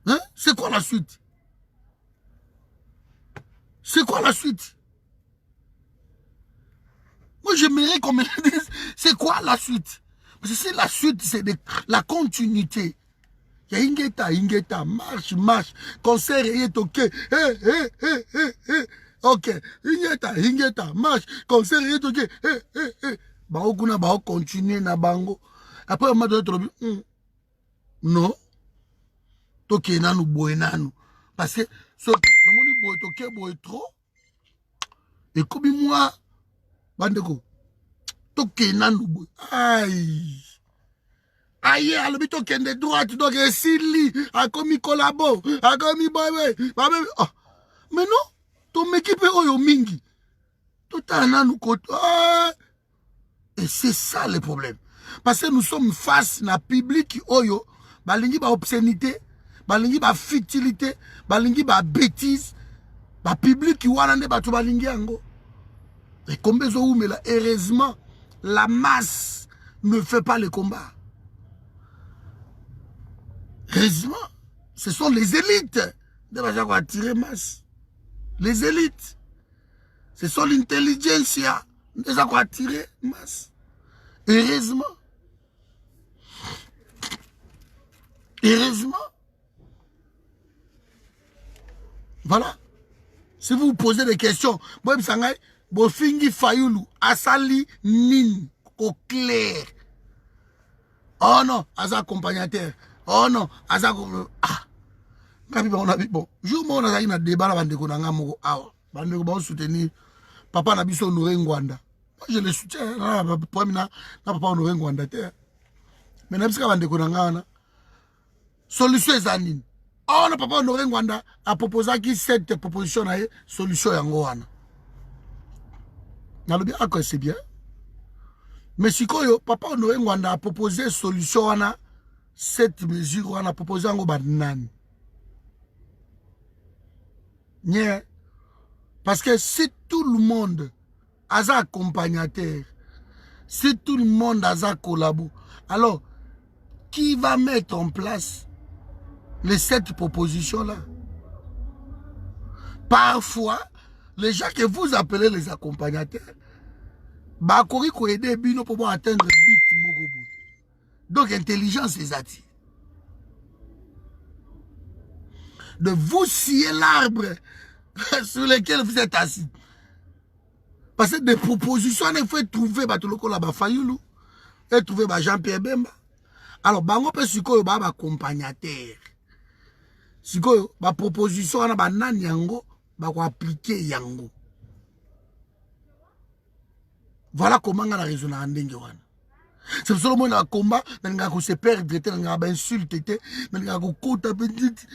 Hein? C'est quoi la suite? C'est quoi la suite? Moi j'aimerais qu'on me dise, c'est quoi la suite? Parce que si la suite c'est la continuité. Il y a ingeta, marche, concert et ok. Ok, ingeta, marche, concert et ok. Bao kuna bao continuer na bango. Après on m'a donné non. Toke nanu boy nanu. Parce que ce namoni boy toke boy trop. Et comme moi bandeko toke nanu boy. Aïe. Aïe, alors toke de droite donc Sili a commis collabo, a commis boy. Mais non, ton équipe oyo mingi. Tout un nanu koto. Et c'est ça le problème. Parce que nous sommes face à un public qui oyo, balingi ba obscénité, balingi ba futilité, balingi ba bêtise, ba public qui wanande ba tu balingi ango. Et combien zo mais là, heureusement, la masse ne fait pas le combat. Heureusement, ce sont les élites de la gens qui attirer masse. Les élites. Ce sont l'intelligentsia. Nous avons attiré masse. Heureusement. Heureusement. Voilà. Si vous vous posez des questions, Bob Sangay, Bofingi Fayoulou, Asali Nin, au clair. Oh non, Asa accompagnateur. Oh non, Asa. Ah. On a vu, bon. Jour où on a eu un débat, on a dit qu'on a un soutenir. Papa n'a pas honoré Ngwanda. Moi, je le soutiens. Papa honoré Ngwanda. Mais n'a pas honoré solution est anine. Oh, le papa honoré Ngwanda a proposé qui cette proposition a solution est Ngwana. N'a le bien, c'est bien. Mais si papa honoré Ngwanda a proposé solution à cette mesure, on a proposé un banane. Parce que si tout le monde a un accompagnateur, si tout le monde a un collabo, alors qui va mettre en place les 7 propositions-là? Parfois, les gens que vous appelez les accompagnateurs, bakori ko aider bino pour atteindre le but mogobo. Donc intelligence les attire. De vous scier l'arbre sur lequel vous êtes assis. Parce que des propositions, il faut trouver Batoloko Fayoulou, et trouver Jean-Pierre Bemba. Alors, bango peut siko ba accompagnateur. Siko ba proposition ana ba nan yango ba ko appliquer yango. Voilà comment on a raisonné en ndenge wana. C'est pour ça que le combat, on se perdre, on a insulté, on a côté petite.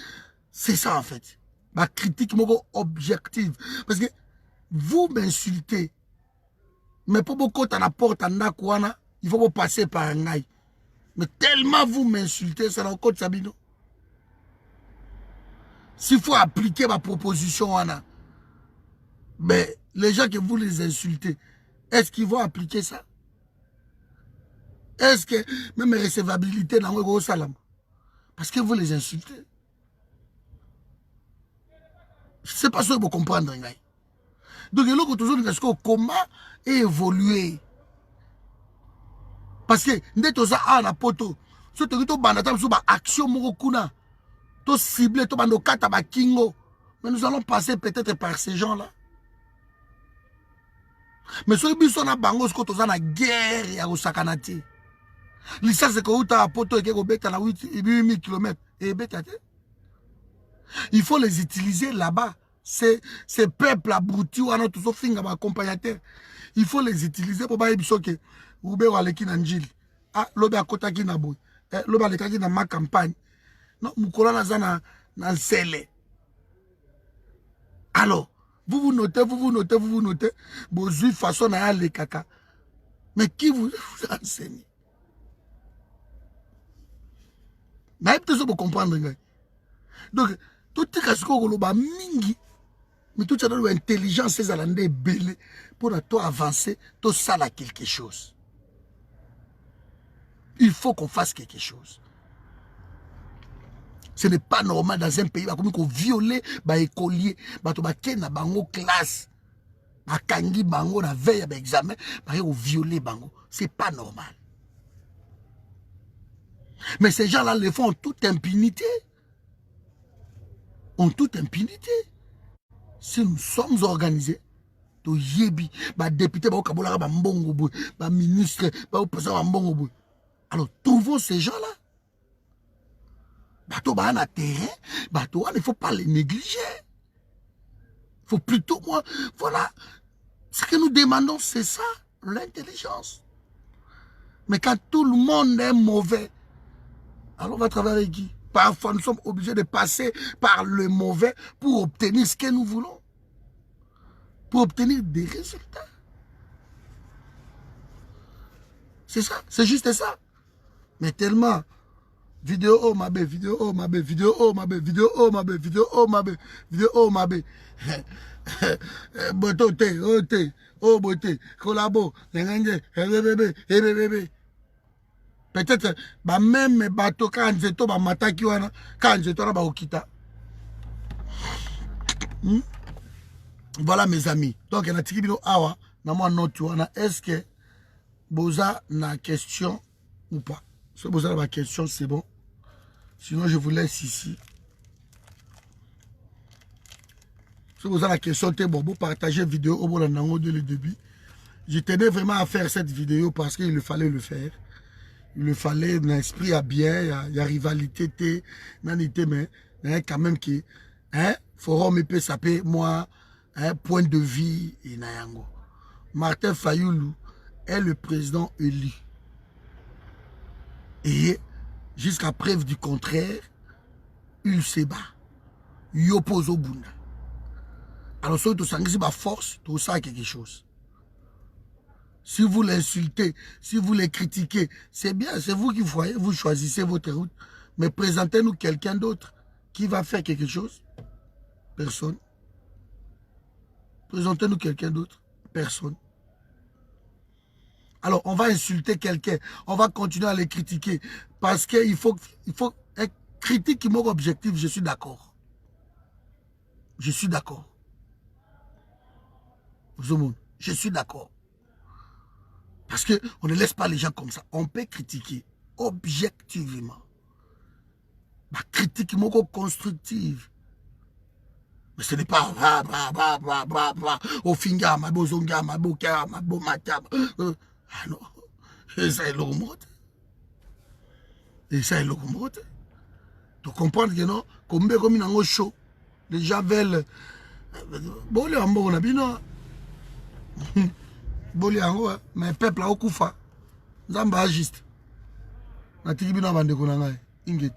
C'est ça en fait. Ma critique objective. Parce que vous m'insultez. Mais pour beaucoup de la porte en Nakwana, il faut passer par un aïe. Mais tellement vous m'insultez, ça n'a aucun Sabino. S'il faut appliquer ma proposition, Anna, mais les gens que vous les insultez, est-ce qu'ils vont appliquer ça? Est-ce que même recevabilité dans le salam? Parce que vous les insultez. Je ne sais pas si vous comprenez. Donc, il faut toujours dire comment évoluer. Parce que, dès que vous avez un poto, si vous avez une action, vous ciblez, vous avez un kingo. Mais nous allons passer peut-être par ces gens-là. Mais si vous avez une guerre, il y a une sakanati. L'histoire, c'est que vous avez un poto qui est 8000 km. Il faut les utiliser là-bas. Ces peuples abrutis, il faut les utiliser pour que vous avez un njil. Ah, l'obé à kota qui n'a boy. L'obé à l'état qui n'a ma campagne. Non, moukola na zana na sele. Alors, vous notez. Vos juifs façon à les caca. Mais qui vous enseigne? Mais peut-être vous comprendre. Donc, tout ce que vous avez mingi, mais tout ça dans l'intelligence, c'est allé belé pour toi avancer, tout ça là quelque chose. Il faut qu'on fasse quelque chose. Ce n'est pas normal dans un pays comme qu'on viole les écoliers, qui na bango classe, kangi bango na veille à examen, on viole bango. C'est pas normal. Mais ces gens-là le font en toute impunité. En toute impunité. Si nous sommes organisés, to yebi, député, mbongo, ministre, mbongo. Alors trouvons ces gens-là. Na terrain, il ne faut pas les négliger. Il faut plutôt, voilà. Ce que nous demandons, c'est ça, l'intelligence. Mais quand tout le monde est mauvais, alors on va travailler avec qui? Parfois, nous sommes obligés de passer par le mauvais pour obtenir ce que nous voulons. Pour obtenir des résultats. C'est ça, c'est juste ça. Mais tellement, vidéo oh ma belle, vidéo oh ma belle, vidéo oh ma belle, vidéo oh ma belle, vidéo oh ma belle, vidéo oh ma belle. Botote, ote, oh beauté, collabo, bébé, bébé. Peut-être, même bateau quand j'étais au mataki wana, quand j'étais au okita. Voilà mes amis. Donc, il y a des gens awa, na moi notu wana. Est-ce que boza na question ou pas? Si vous avez la question, c'est bon. Sinon, je vous laisse ici. Si vous avez la question, c'est bon. Vous partagez la vidéo au bon endroit dès le début. Je tenais vraiment à faire cette vidéo parce qu'il fallait le faire. Il le fallait, un esprit à bien, il y a rivalité, mais il y a quand même qui, forum et ça peut, moi, point de vie et nayango. Martin Fayoulou est le président élu. Et jusqu'à preuve du contraire, il se bat. Il oppose au Bunda. Alors, si vous avez force, tout ça quelque chose. Si vous l'insultez, si vous les critiquez, c'est bien, c'est vous qui voyez, vous choisissez votre route. Mais présentez-nous quelqu'un d'autre qui va faire quelque chose. Personne. Présentez-nous quelqu'un d'autre. Personne. Alors, on va insulter quelqu'un. On va continuer à les critiquer. Parce qu'il faut être critique qui manque objectif. Je suis d'accord. Je suis d'accord. Je suis d'accord. Parce qu'on ne laisse pas les gens comme ça. On peut critiquer objectivement. La critique est constructive. Mais ce n'est pas au finga, ma bozonga, ma boka, ma bomata. Ah non. Et ça est l'autre. Et ça est l'autre. Tu comprends que non? Comme il y a un chaud. Les gens veulent. Bon, les gens on a bien. Boliango, mais peuple a okufa. Zamba juste. Na tribuna bande konanga. Inget.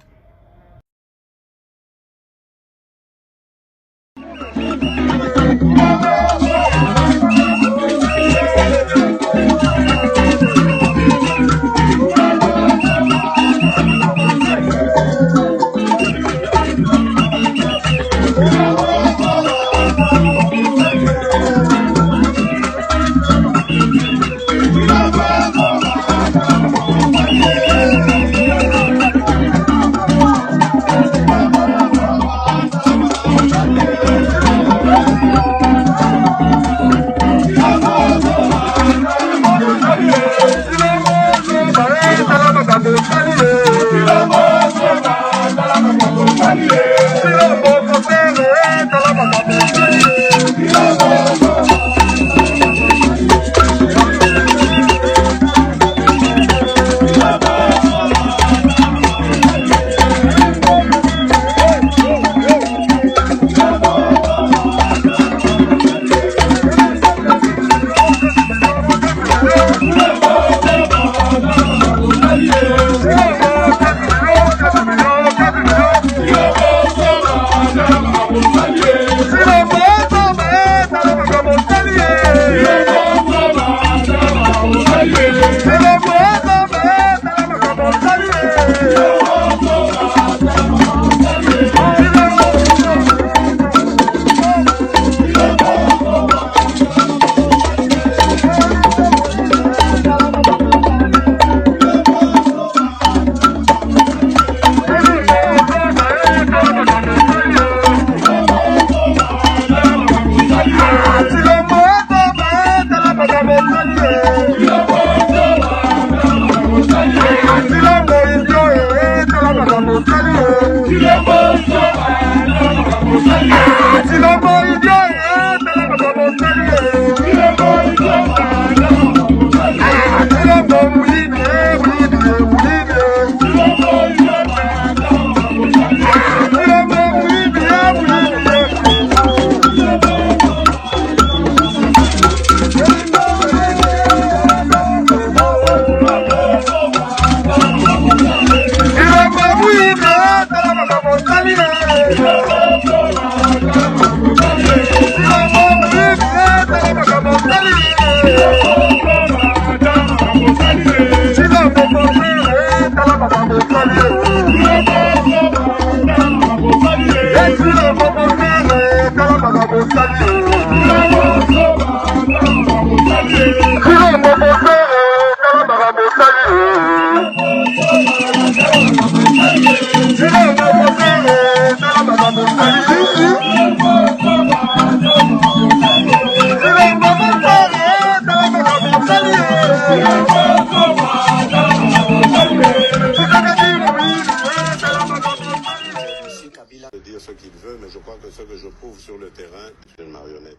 Dire ce qu'il veut, mais je crois que ce que je prouve sur le terrain, c'est une marionnette.